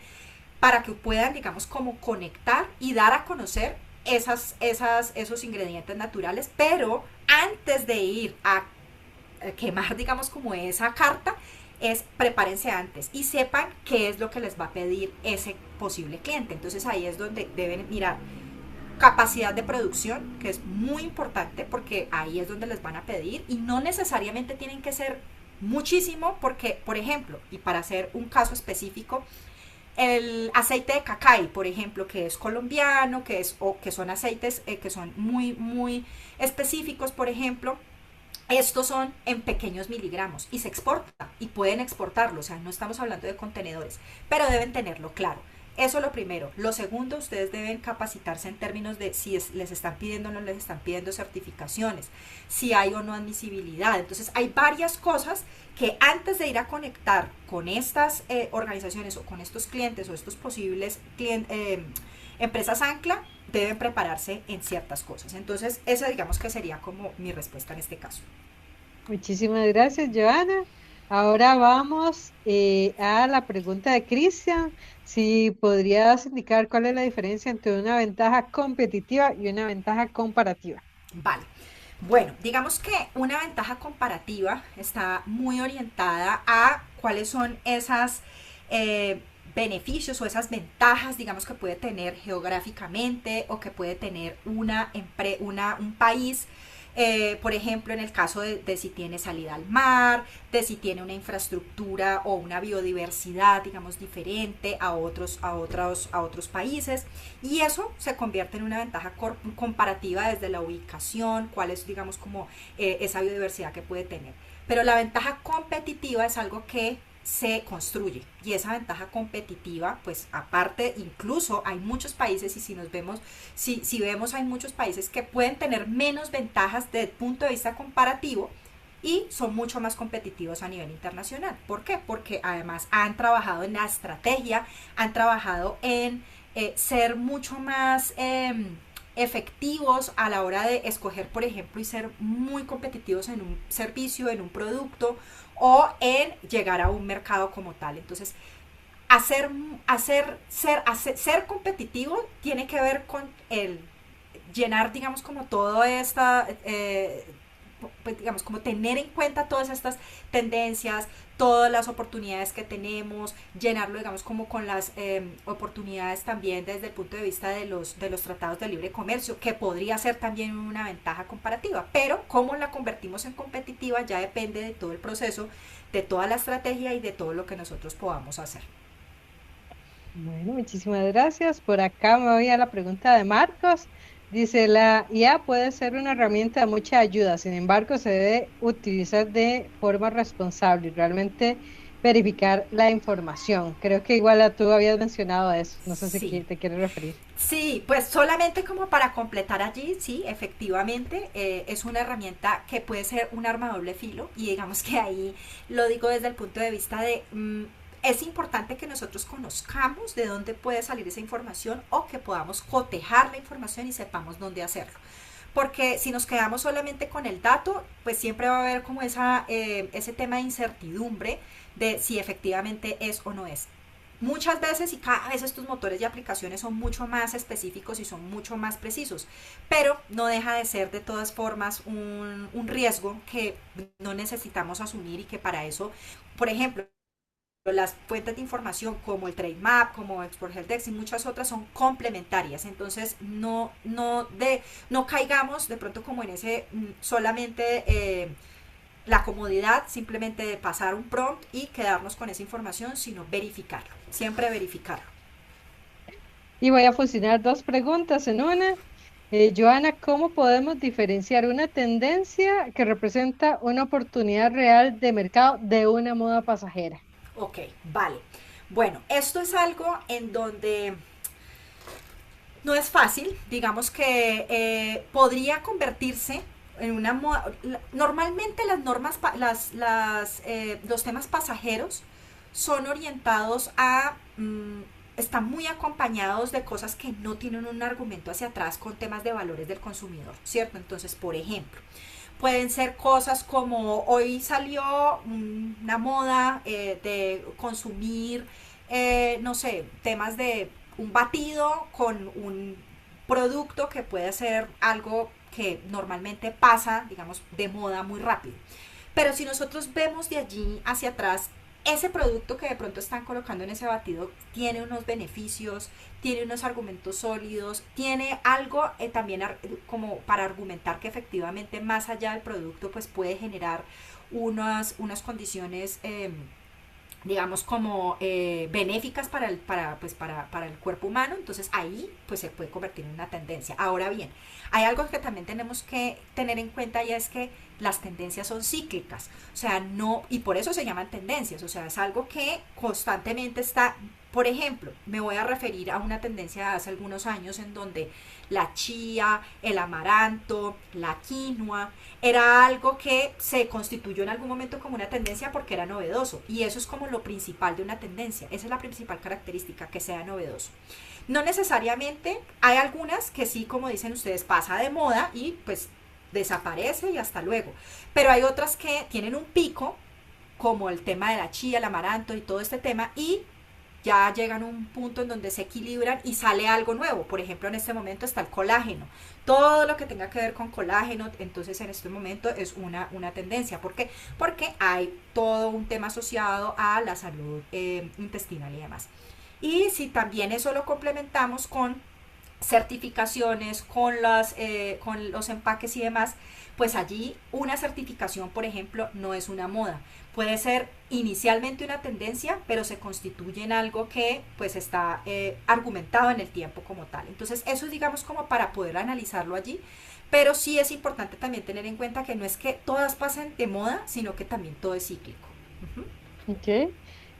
para que puedan, digamos, como conectar y dar a conocer esos ingredientes naturales, pero antes de ir a quemar, digamos, como esa carta, es prepárense antes y sepan qué es lo que les va a pedir ese posible cliente. Entonces ahí es donde deben mirar capacidad de producción, que es muy importante porque ahí es donde les van a pedir y no necesariamente tienen que ser muchísimo porque, por ejemplo, y para hacer un caso específico, el aceite de cacay, por ejemplo, que es colombiano, que es o que son aceites que son muy específicos, por ejemplo, estos son en pequeños miligramos y se exporta y pueden exportarlo, o sea, no estamos hablando de contenedores, pero deben tenerlo claro. Eso es lo primero. Lo segundo, ustedes deben capacitarse en términos de si les están pidiendo o no les están pidiendo certificaciones, si hay o no admisibilidad. Entonces, hay varias cosas que antes de ir a conectar con estas organizaciones o con estos clientes o estos posibles empresas ancla, deben prepararse en ciertas cosas. Entonces, esa digamos que sería como mi respuesta en este caso. Muchísimas gracias, Joana. Ahora vamos a la pregunta de Cristian. Si podrías indicar cuál es la diferencia entre una ventaja competitiva y una ventaja comparativa. Vale. Bueno, digamos que una ventaja comparativa está muy orientada a cuáles son esas beneficios o esas ventajas, digamos, que puede tener geográficamente o que puede tener un país. Por ejemplo, en el caso de si tiene salida al mar, de si tiene una infraestructura o una biodiversidad, digamos, diferente a otros países. Y eso se convierte en una ventaja comparativa desde la ubicación, cuál es, digamos, como esa biodiversidad que puede tener. Pero la ventaja competitiva es algo que se construye y esa ventaja competitiva pues aparte incluso hay muchos países y si nos vemos si vemos hay muchos países que pueden tener menos ventajas desde el punto de vista comparativo y son mucho más competitivos a nivel internacional. ¿Por qué? Porque además han trabajado en la estrategia, han trabajado en ser mucho más efectivos a la hora de escoger, por ejemplo, y ser muy competitivos en un servicio, en un producto o en llegar a un mercado como tal. Entonces, ser competitivo tiene que ver con el llenar, digamos, como toda esta, pues, digamos, como tener en cuenta todas estas tendencias, todas las oportunidades que tenemos, llenarlo, digamos, como con las oportunidades también desde el punto de vista de los tratados de libre comercio, que podría ser también una ventaja comparativa, pero cómo la convertimos en competitiva ya depende de todo el proceso, de toda la estrategia y de todo lo que nosotros podamos hacer. Bueno, muchísimas gracias. Por acá me voy a la pregunta de Marcos. Dice, la IA puede ser una herramienta de mucha ayuda, sin embargo, se debe utilizar de forma responsable y realmente verificar la información. Creo que igual tú habías mencionado eso, no sé si Sí, te quieres referir. sí, pues solamente como para completar allí, sí, efectivamente, es una herramienta que puede ser un arma de doble filo y digamos que ahí lo digo desde el punto de vista de es importante que nosotros conozcamos de dónde puede salir esa información o que podamos cotejar la información y sepamos dónde hacerlo. Porque si nos quedamos solamente con el dato, pues siempre va a haber como ese tema de incertidumbre de si efectivamente es o no es. Muchas veces y cada vez estos motores de aplicaciones son mucho más específicos y son mucho más precisos, pero no deja de ser de todas formas un riesgo que no necesitamos asumir y que para eso, por ejemplo, las fuentes de información como el Trademap, como Export Helpdesk y muchas otras son complementarias. Entonces no caigamos de pronto como en ese solamente la comodidad simplemente de pasar un prompt y quedarnos con esa información, sino verificarlo, siempre verificarlo. Y voy a fusionar dos preguntas en una. Joana, ¿cómo podemos diferenciar una tendencia que representa una oportunidad real de mercado de una moda pasajera? Ok, vale. Bueno, esto es algo en donde no es fácil, digamos que podría convertirse en una moda. Normalmente las normas, los temas pasajeros son orientados a, están muy acompañados de cosas que no tienen un argumento hacia atrás con temas de valores del consumidor, ¿cierto? Entonces, por ejemplo, pueden ser cosas como hoy salió una moda de consumir, no sé, temas de un batido con un producto que puede ser algo que normalmente pasa, digamos, de moda muy rápido. Pero si nosotros vemos de allí hacia atrás, ese producto que de pronto están colocando en ese batido tiene unos beneficios, tiene unos argumentos sólidos, tiene algo también como para argumentar que efectivamente más allá del producto pues puede generar unas condiciones digamos como benéficas para el cuerpo humano, entonces ahí pues se puede convertir en una tendencia. Ahora bien, hay algo que también tenemos que tener en cuenta y es que las tendencias son cíclicas, o sea, no, y por eso se llaman tendencias, o sea, es algo que constantemente está, por ejemplo, me voy a referir a una tendencia de hace algunos años en donde la chía, el amaranto, la quinoa, era algo que se constituyó en algún momento como una tendencia porque era novedoso. Y eso es como lo principal de una tendencia. Esa es la principal característica, que sea novedoso. No necesariamente, hay algunas que sí, como dicen ustedes, pasa de moda y pues desaparece y hasta luego. Pero hay otras que tienen un pico, como el tema de la chía, el amaranto y todo este tema, y ya llegan a un punto en donde se equilibran y sale algo nuevo. Por ejemplo, en este momento está el colágeno. Todo lo que tenga que ver con colágeno, entonces en este momento es una tendencia. ¿Por qué? Porque hay todo un tema asociado a la salud intestinal y demás. Y si también eso lo complementamos con certificaciones, con los empaques y demás, pues allí una certificación, por ejemplo, no es una moda. Puede ser inicialmente una tendencia, pero se constituye en algo que pues está argumentado en el tiempo como tal. Entonces eso es digamos como para poder analizarlo allí, pero sí es importante también tener en cuenta que no es que todas pasen de moda, sino que también todo es cíclico. Ujú. Ok.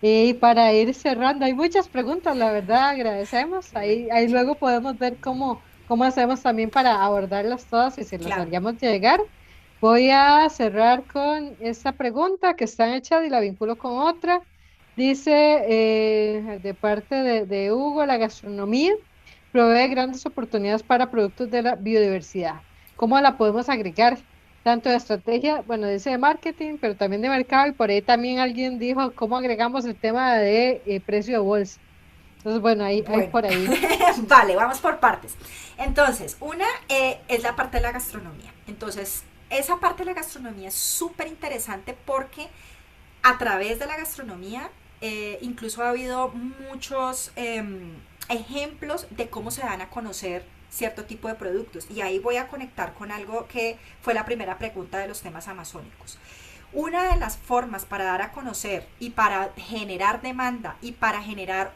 Y para ir cerrando, hay muchas preguntas, la verdad, agradecemos. Ahí luego podemos ver cómo hacemos también para abordarlas todas y si las Claro. haríamos llegar. Voy a cerrar con esta pregunta que está hecha y la vinculo con otra. Dice, de parte de Hugo, la gastronomía provee grandes oportunidades para productos de la biodiversidad. ¿Cómo la podemos agregar? Tanto de estrategia, bueno, dice de marketing, pero también de mercado, y por ahí también alguien dijo cómo agregamos el tema de precio de bolsa. Entonces, bueno, ahí Bueno, por ahí. vale, vamos por partes. Entonces, una es la parte de la gastronomía. Entonces, esa parte de la gastronomía es súper interesante porque a través de la gastronomía incluso ha habido muchos ejemplos de cómo se dan a conocer cierto tipo de productos. Y ahí voy a conectar con algo que fue la primera pregunta de los temas amazónicos. Una de las formas para dar a conocer y para generar demanda y para generar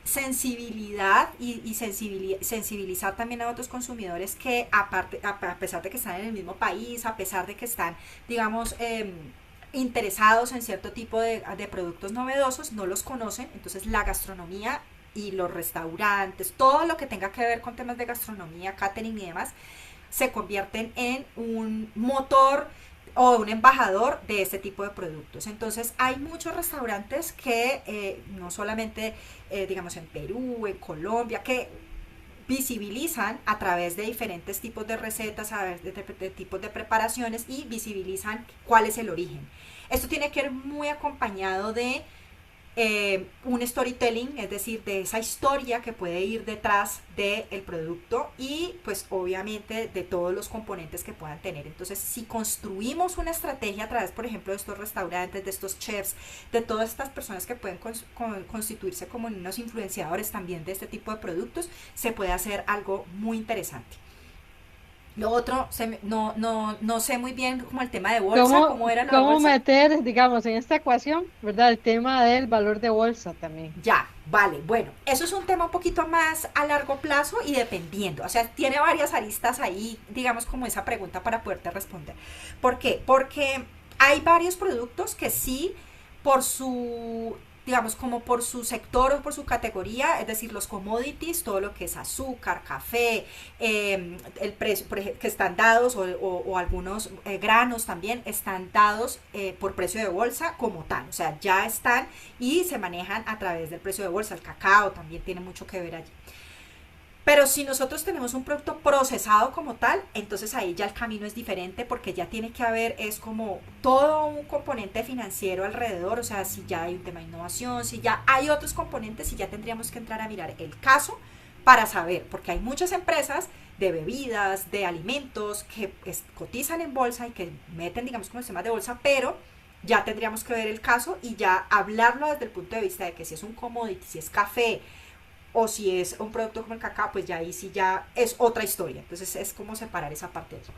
sensibilidad y sensibilizar también a otros consumidores que aparte, a pesar de que están en el mismo país, a pesar de que están, digamos, interesados en cierto tipo de productos novedosos, no los conocen. Entonces la gastronomía y los restaurantes, todo lo que tenga que ver con temas de gastronomía, catering y demás, se convierten en un motor o un embajador de este tipo de productos. Entonces hay muchos restaurantes que no solamente, digamos, en Perú, en Colombia, que visibilizan a través de diferentes tipos de recetas, a través de tipos de preparaciones y visibilizan cuál es el origen. Esto tiene que ir muy acompañado de un storytelling, es decir, de esa historia que puede ir detrás del producto y pues obviamente de todos los componentes que puedan tener. Entonces, si construimos una estrategia a través, por ejemplo, de estos restaurantes, de estos chefs, de todas estas personas que pueden constituirse como unos influenciadores también de este tipo de productos, se puede hacer algo muy interesante. Lo otro, no sé muy bien como el tema de bolsa, ¿Cómo, cómo era lo de cómo bolsa. meter, digamos, en esta ecuación, ¿verdad? El tema del valor de bolsa también. Ya, vale. Bueno, eso es un tema un poquito más a largo plazo y dependiendo. O sea, tiene varias aristas ahí, digamos, como esa pregunta para poderte responder. ¿Por qué? Porque hay varios productos que sí, por su, digamos, como por su sector o por su categoría, es decir, los commodities, todo lo que es azúcar, café, el precio, por ejemplo, que están dados o algunos granos también están dados por precio de bolsa como tal. O sea, ya están y se manejan a través del precio de bolsa. El cacao también tiene mucho que ver allí. Pero si nosotros tenemos un producto procesado como tal, entonces ahí ya el camino es diferente porque ya tiene que haber, es como todo un componente financiero alrededor, o sea, si ya hay un tema de innovación, si ya hay otros componentes y ya tendríamos que entrar a mirar el caso para saber, porque hay muchas empresas de bebidas, de alimentos que cotizan en bolsa y que meten, digamos, como sistemas de bolsa, pero ya tendríamos que ver el caso y ya hablarlo desde el punto de vista de que si es un commodity, si es café, o si es un producto como el cacao, pues ya ahí sí ya es otra historia. Entonces es como separar esa parte de eso.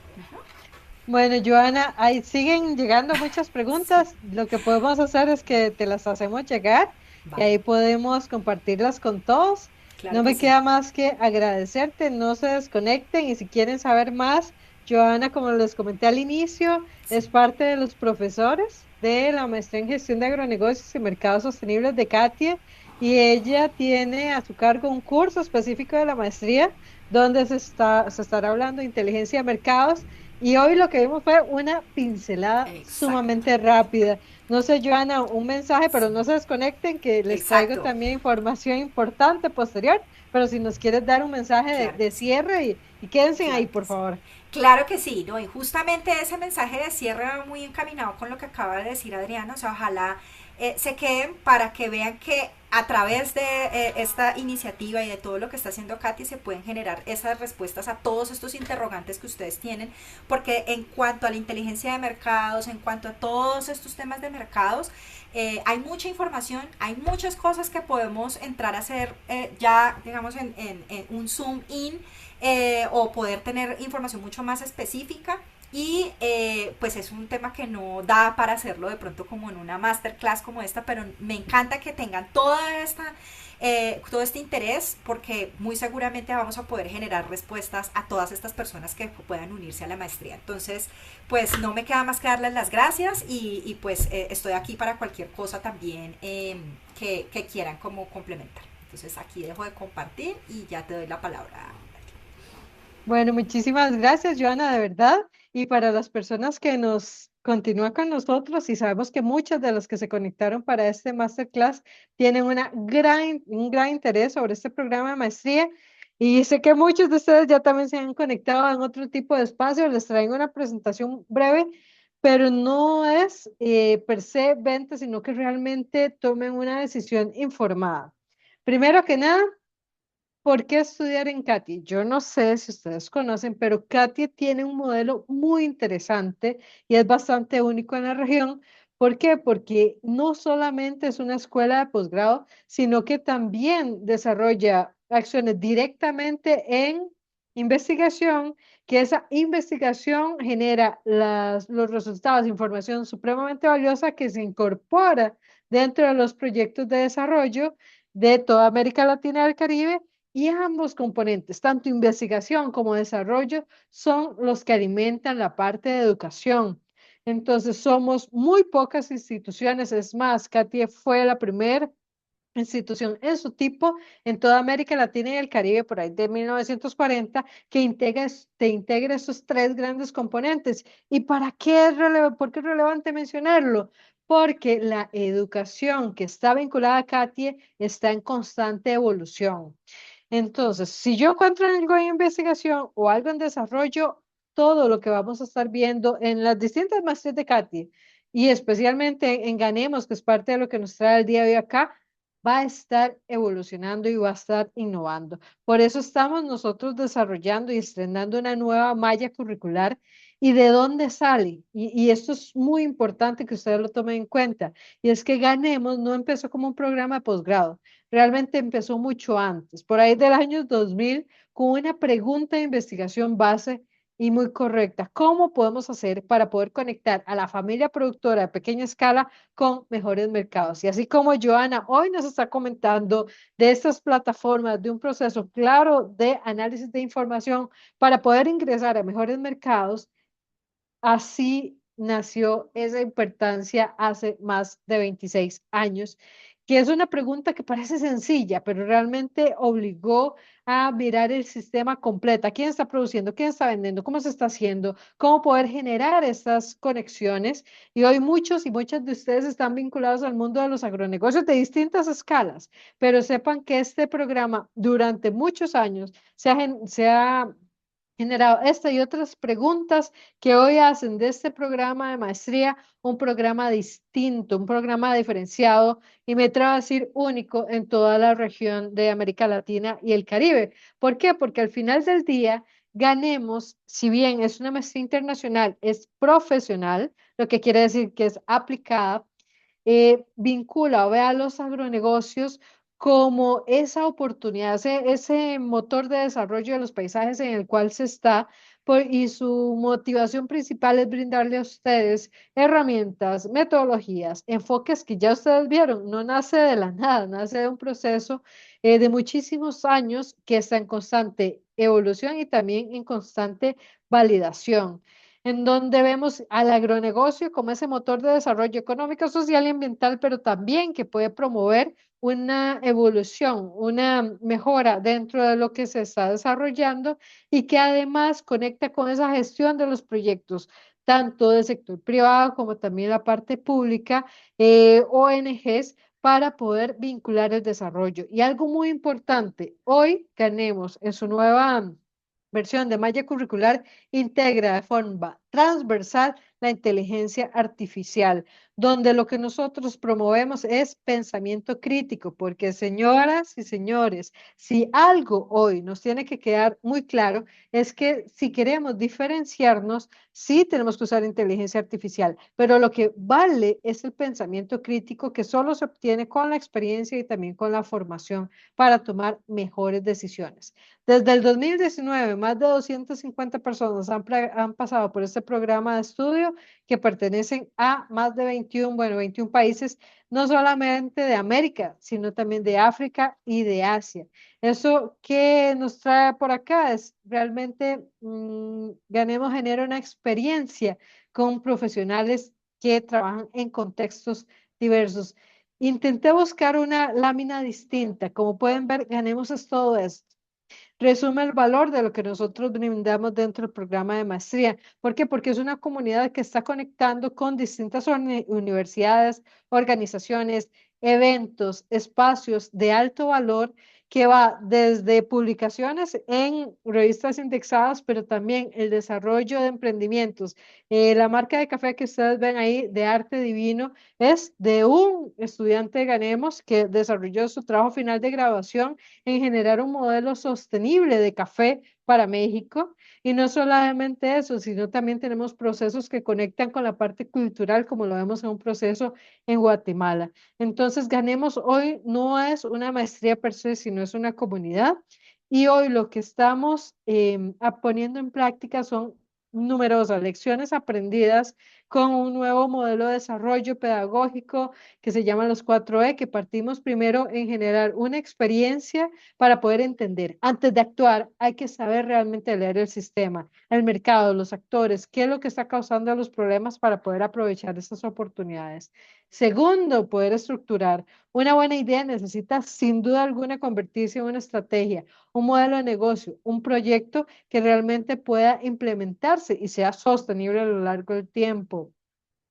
Bueno, Joana, ahí siguen llegando muchas Sí, preguntas. Lo que podemos hacer es que te las hacemos llegar y vale, ahí podemos compartirlas con todos. claro No que me sí. queda más que agradecerte, no se desconecten y si quieren saber más, Joana, como les comenté al inicio, Sí. es parte de los profesores de la maestría en gestión de agronegocios y mercados sostenibles de CATIE y ella tiene a su cargo un curso específico de la maestría donde se estará hablando de inteligencia de mercados y hoy lo que vimos fue una pincelada Exacto. sumamente rápida. No sé, Joana, un mensaje, pero no Sí. se desconecten, que les traigo Exacto. también información importante posterior, pero si nos quieres dar un mensaje Claro de que sí. cierre y quédense ahí, Claro que por sí. favor. Claro que sí, ¿no? Y justamente ese mensaje de cierre va muy encaminado con lo que acaba de decir Adriana, o sea, ojalá se queden para que vean que a través de esta iniciativa y de todo lo que está haciendo Katy se pueden generar esas respuestas a todos estos interrogantes que ustedes tienen, porque en cuanto a la inteligencia de mercados, en cuanto a todos estos temas de mercados, hay mucha información, hay muchas cosas que podemos entrar a hacer ya, digamos, en un zoom in o poder tener información mucho más específica y pues es un tema que no da para hacerlo de pronto como en una masterclass como esta, pero me encanta que tengan todo este interés porque muy seguramente vamos a poder generar respuestas a todas estas personas que puedan unirse a la maestría. Entonces, pues no me queda más que darles las gracias y pues estoy aquí para cualquier cosa también que quieran como complementar. Entonces aquí dejo de compartir y ya te doy la palabra. Bueno, muchísimas gracias, Joana, de verdad. Y para las personas que nos continúan con nosotros, y sabemos que muchos de los que se conectaron para este masterclass tienen un gran interés sobre este programa de maestría. Y sé que muchos de ustedes ya también se han conectado en otro tipo de espacio. Les traigo una presentación breve, pero no es per se venta, sino que realmente tomen una decisión informada. Primero que nada, ¿por qué estudiar en CATI? Yo no sé si ustedes conocen, pero CATI tiene un modelo muy interesante y es bastante único en la región. ¿Por qué? Porque no solamente es una escuela de posgrado, sino que también desarrolla acciones directamente en investigación, que esa investigación genera los resultados, información supremamente valiosa que se incorpora dentro de los proyectos de desarrollo de toda América Latina y el Caribe. Y ambos componentes, tanto investigación como desarrollo, son los que alimentan la parte de educación. Entonces, somos muy pocas instituciones. Es más, CATIE fue la primera institución en su tipo en toda América Latina y el Caribe por ahí de 1940 que te integra esos tres grandes componentes. ¿Y para qué por qué es relevante mencionarlo? Porque la educación que está vinculada a CATIE está en constante evolución. Entonces, si yo encuentro algo en investigación o algo en desarrollo, todo lo que vamos a estar viendo en las distintas maestrías de CATIE y especialmente en Ganemos, que es parte de lo que nos trae el día de hoy acá, va a estar evolucionando y va a estar innovando. Por eso estamos nosotros desarrollando y estrenando una nueva malla curricular. ¿Y de dónde sale? Y esto es muy importante que ustedes lo tomen en cuenta. Y es que Ganemos no empezó como un programa de posgrado, realmente empezó mucho antes, por ahí del año 2000, con una pregunta de investigación base y muy correcta. ¿Cómo podemos hacer para poder conectar a la familia productora de pequeña escala con mejores mercados? Y así como Joana hoy nos está comentando de estas plataformas, de un proceso claro de análisis de información para poder ingresar a mejores mercados, así nació esa importancia hace más de 26 años, que es una pregunta que parece sencilla, pero realmente obligó a mirar el sistema completo. ¿Quién está produciendo? ¿Quién está vendiendo? ¿Cómo se está haciendo? ¿Cómo poder generar estas conexiones? Y hoy muchos y muchas de ustedes están vinculados al mundo de los agronegocios de distintas escalas, pero sepan que este programa durante muchos años se ha generado esta y otras preguntas que hoy hacen de este programa de maestría un programa distinto, un programa diferenciado y me atrevo a decir único en toda la región de América Latina y el Caribe. ¿Por qué? Porque al final del día, Ganemos, si bien es una maestría internacional, es profesional, lo que quiere decir que es aplicada, vincula o ve a los agronegocios como esa oportunidad, ese motor de desarrollo de los paisajes en el cual se está, y su motivación principal es brindarle a ustedes herramientas, metodologías, enfoques que ya ustedes vieron, no nace de la nada, nace de un proceso de muchísimos años que está en constante evolución y también en constante validación, en donde vemos al agronegocio como ese motor de desarrollo económico, social y ambiental, pero también que puede promover una evolución, una mejora dentro de lo que se está desarrollando y que además conecta con esa gestión de los proyectos, tanto del sector privado como también la parte pública, ONGs, para poder vincular el desarrollo. Y algo muy importante, hoy Ganemos en su nueva versión de malla curricular integra de forma transversal la inteligencia artificial, donde lo que nosotros promovemos es pensamiento crítico, porque señoras y señores, si algo hoy nos tiene que quedar muy claro es que si queremos diferenciarnos, sí tenemos que usar inteligencia artificial, pero lo que vale es el pensamiento crítico que solo se obtiene con la experiencia y también con la formación para tomar mejores decisiones. Desde el 2019, más de 250 personas han pasado por este programa de estudio que pertenecen a más de 21 países, no solamente de América, sino también de África y de Asia. Eso que nos trae por acá es realmente, Ganemos genera una experiencia con profesionales que trabajan en contextos diversos. Intenté buscar una lámina distinta. Como pueden ver, Ganemos es todo esto, resume el valor de lo que nosotros brindamos dentro del programa de maestría. ¿Por qué? Porque es una comunidad que está conectando con distintas universidades, organizaciones, eventos, espacios de alto valor que va desde publicaciones en revistas indexadas, pero también el desarrollo de emprendimientos. La marca de café que ustedes ven ahí de Arte Divino es de un estudiante de Ganemos que desarrolló su trabajo final de graduación en generar un modelo sostenible de café para México. Y no solamente eso, sino también tenemos procesos que conectan con la parte cultural, como lo vemos en un proceso en Guatemala. Entonces, Ganemos hoy no es una maestría per se, sino es una comunidad. Y hoy lo que estamos poniendo en práctica son numerosas lecciones aprendidas con un nuevo modelo de desarrollo pedagógico que se llama los 4E, que partimos primero en generar una experiencia para poder entender. Antes de actuar, hay que saber realmente leer el sistema, el mercado, los actores, qué es lo que está causando los problemas para poder aprovechar estas oportunidades. Segundo, poder estructurar. Una buena idea necesita sin duda alguna convertirse en una estrategia, un modelo de negocio, un proyecto que realmente pueda implementarse y sea sostenible a lo largo del tiempo.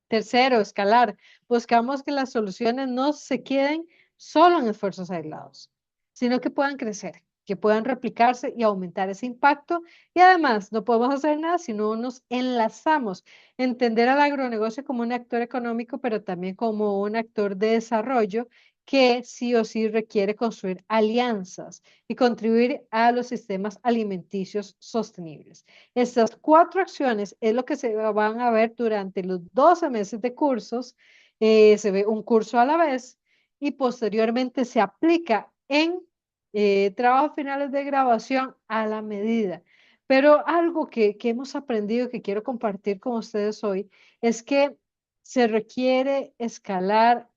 Tercero, escalar. Buscamos que las soluciones no se queden solo en esfuerzos aislados, sino que puedan crecer, que puedan replicarse y aumentar ese impacto. Y además, no podemos hacer nada si no nos enlazamos. Entender al agronegocio como un actor económico, pero también como un actor de desarrollo que sí o sí requiere construir alianzas y contribuir a los sistemas alimenticios sostenibles. Estas cuatro acciones es lo que se van a ver durante los 12 meses de cursos. Se ve un curso a la vez y posteriormente se aplica en trabajos finales de grabación a la medida. Pero algo que hemos aprendido que quiero compartir con ustedes hoy es que se requiere escalar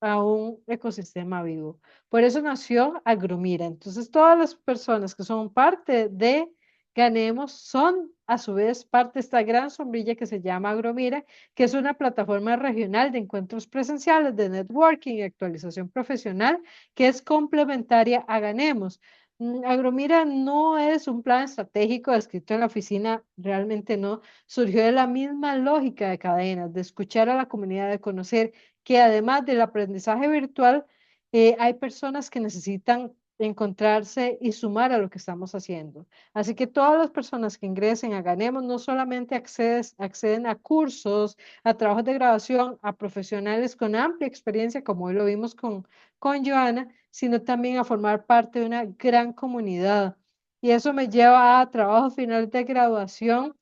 a un ecosistema vivo. Por eso nació Agromira. Entonces, todas las personas que son parte de Ganemos son a su vez parte de esta gran sombrilla que se llama Agromira, que es una plataforma regional de encuentros presenciales, de networking y actualización profesional que es complementaria a Ganemos. Agromira no es un plan estratégico escrito en la oficina, realmente no, surgió de la misma lógica de cadenas, de escuchar a la comunidad, de conocer que además del aprendizaje virtual, hay personas que necesitan encontrarse y sumar a lo que estamos haciendo. Así que todas las personas que ingresen a Ganemos no solamente acceden a cursos, a trabajos de grabación, a profesionales con amplia experiencia, como hoy lo vimos con Joana, sino también a formar parte de una gran comunidad. Y eso me lleva a trabajos finales de graduación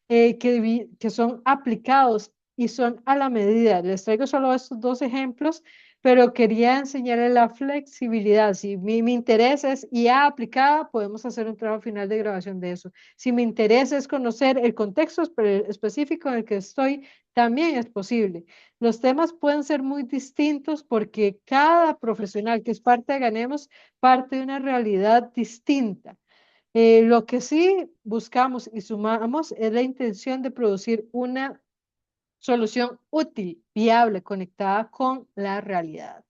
que son aplicados y son a la medida. Les traigo solo estos dos ejemplos, pero quería enseñarles la flexibilidad. Si mi interés es IA aplicada, podemos hacer un trabajo final de grabación de eso. Si mi interés es conocer el contexto específico en el que estoy, también es posible. Los temas pueden ser muy distintos porque cada profesional que es parte de Ganemos parte de una realidad distinta. Lo que sí buscamos y sumamos es la intención de producir una solución útil, viable, conectada con la realidad.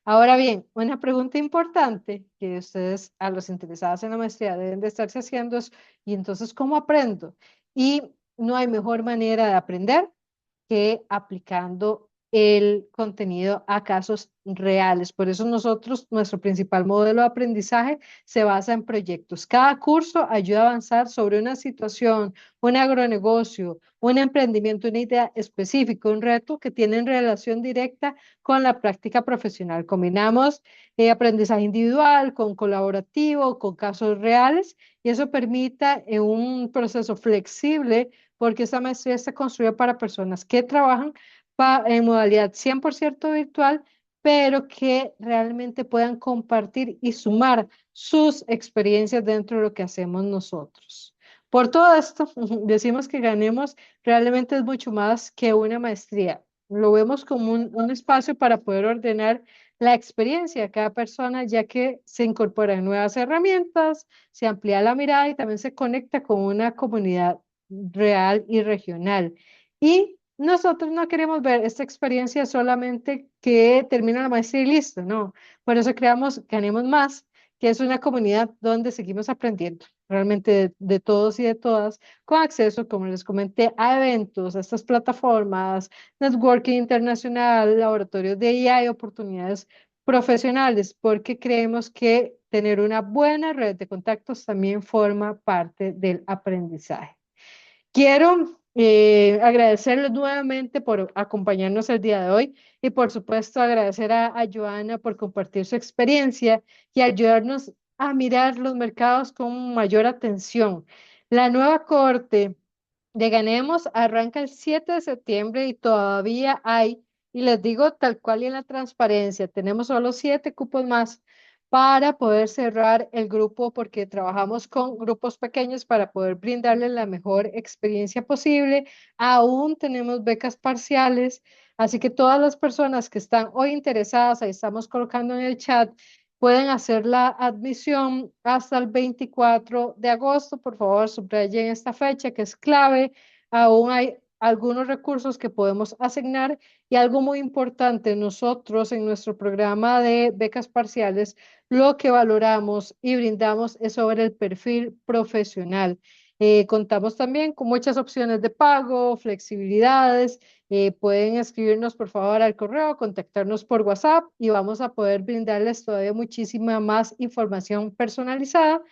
Ahora bien, una pregunta importante que ustedes, a los interesados en la maestría, deben de estarse haciendo es, ¿y entonces cómo aprendo? Y no hay mejor manera de aprender que aplicando el contenido a casos reales. Por eso nosotros, nuestro principal modelo de aprendizaje se basa en proyectos. Cada curso ayuda a avanzar sobre una situación, un agronegocio, un emprendimiento, una idea específica, un reto que tiene relación directa con la práctica profesional. Combinamos aprendizaje individual con colaborativo, con casos reales y eso permite un proceso flexible porque esta maestría está construida para personas que trabajan en modalidad 100% virtual, pero que realmente puedan compartir y sumar sus experiencias dentro de lo que hacemos nosotros. Por todo esto, decimos que Ganemos realmente es mucho más que una maestría. Lo vemos como un espacio para poder ordenar la experiencia de cada persona, ya que se incorporan nuevas herramientas, se amplía la mirada y también se conecta con una comunidad real y regional. Y nosotros no queremos ver esta experiencia solamente que termina la maestría y listo, no. Por eso creamos Ganemos Más, que es una comunidad donde seguimos aprendiendo realmente de todos y de todas, con acceso, como les comenté, a eventos, a estas plataformas, networking internacional, laboratorios de IA y oportunidades profesionales, porque creemos que tener una buena red de contactos también forma parte del aprendizaje. Quiero agradecerles nuevamente por acompañarnos el día de hoy y por supuesto agradecer a Joana por compartir su experiencia y ayudarnos a mirar los mercados con mayor atención. La nueva corte de Ganemos arranca el 7 de septiembre y todavía hay, y les digo tal cual y en la transparencia, tenemos solo 7 cupos más para poder cerrar el grupo, porque trabajamos con grupos pequeños para poder brindarles la mejor experiencia posible. Aún tenemos becas parciales, así que todas las personas que están hoy interesadas, ahí estamos colocando en el chat, pueden hacer la admisión hasta el 24 de agosto. Por favor, subrayen esta fecha que es clave. Aún hay algunos recursos que podemos asignar y algo muy importante, nosotros en nuestro programa de becas parciales, lo que valoramos y brindamos es sobre el perfil profesional. Contamos también con muchas opciones de pago, flexibilidades. Pueden escribirnos por favor al correo, contactarnos por WhatsApp y vamos a poder brindarles todavía muchísima más información personalizada.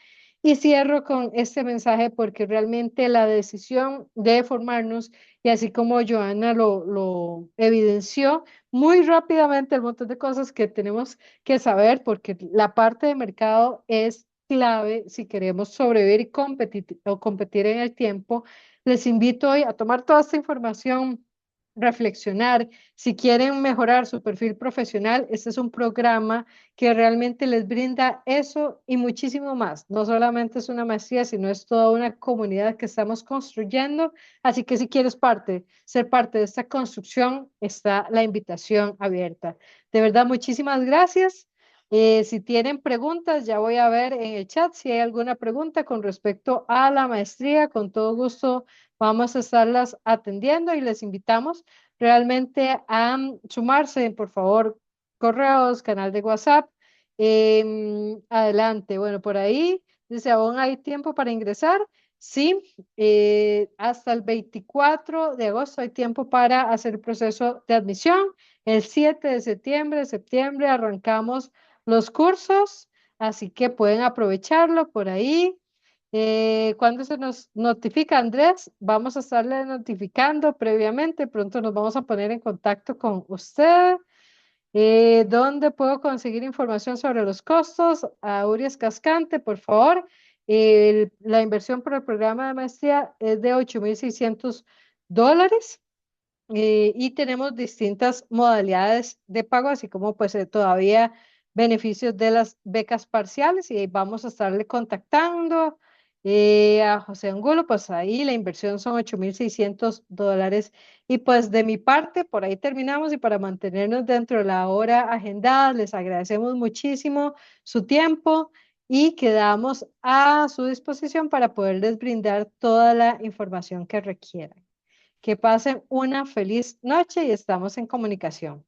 Y cierro con este mensaje porque realmente la decisión de formarnos, y así como Joana lo evidenció muy rápidamente, el montón de cosas que tenemos que saber, porque la parte de mercado es clave si queremos sobrevivir y competir en el tiempo. Les invito hoy a tomar toda esta información, reflexionar. Si quieren mejorar su perfil profesional, este es un programa que realmente les brinda eso y muchísimo más. No solamente es una maestría, sino es toda una comunidad que estamos construyendo. Así que si quieres ser parte de esta construcción, está la invitación abierta. De verdad, muchísimas gracias. Si tienen preguntas, ya voy a ver en el chat si hay alguna pregunta con respecto a la maestría. Con todo gusto vamos a estarlas atendiendo y les invitamos realmente a sumarse, por favor, correos, canal de WhatsApp. Adelante. Bueno, por ahí dice, ¿aún hay tiempo para ingresar? Sí, hasta el 24 de agosto hay tiempo para hacer el proceso de admisión. El 7 de septiembre arrancamos los cursos, así que pueden aprovecharlo por ahí. Cuando se nos notifica, Andrés, vamos a estarle notificando previamente. Pronto nos vamos a poner en contacto con usted. ¿Dónde puedo conseguir información sobre los costos? A Urias Cascante, por favor. La inversión por el programa de maestría es de $8,600 y tenemos distintas modalidades de pago, así como pues todavía beneficios de las becas parciales y vamos a estarle contactando a José Angulo, pues ahí la inversión son $8,600 y pues de mi parte por ahí terminamos y para mantenernos dentro de la hora agendada les agradecemos muchísimo su tiempo y quedamos a su disposición para poderles brindar toda la información que requieran. Que pasen una feliz noche y estamos en comunicación.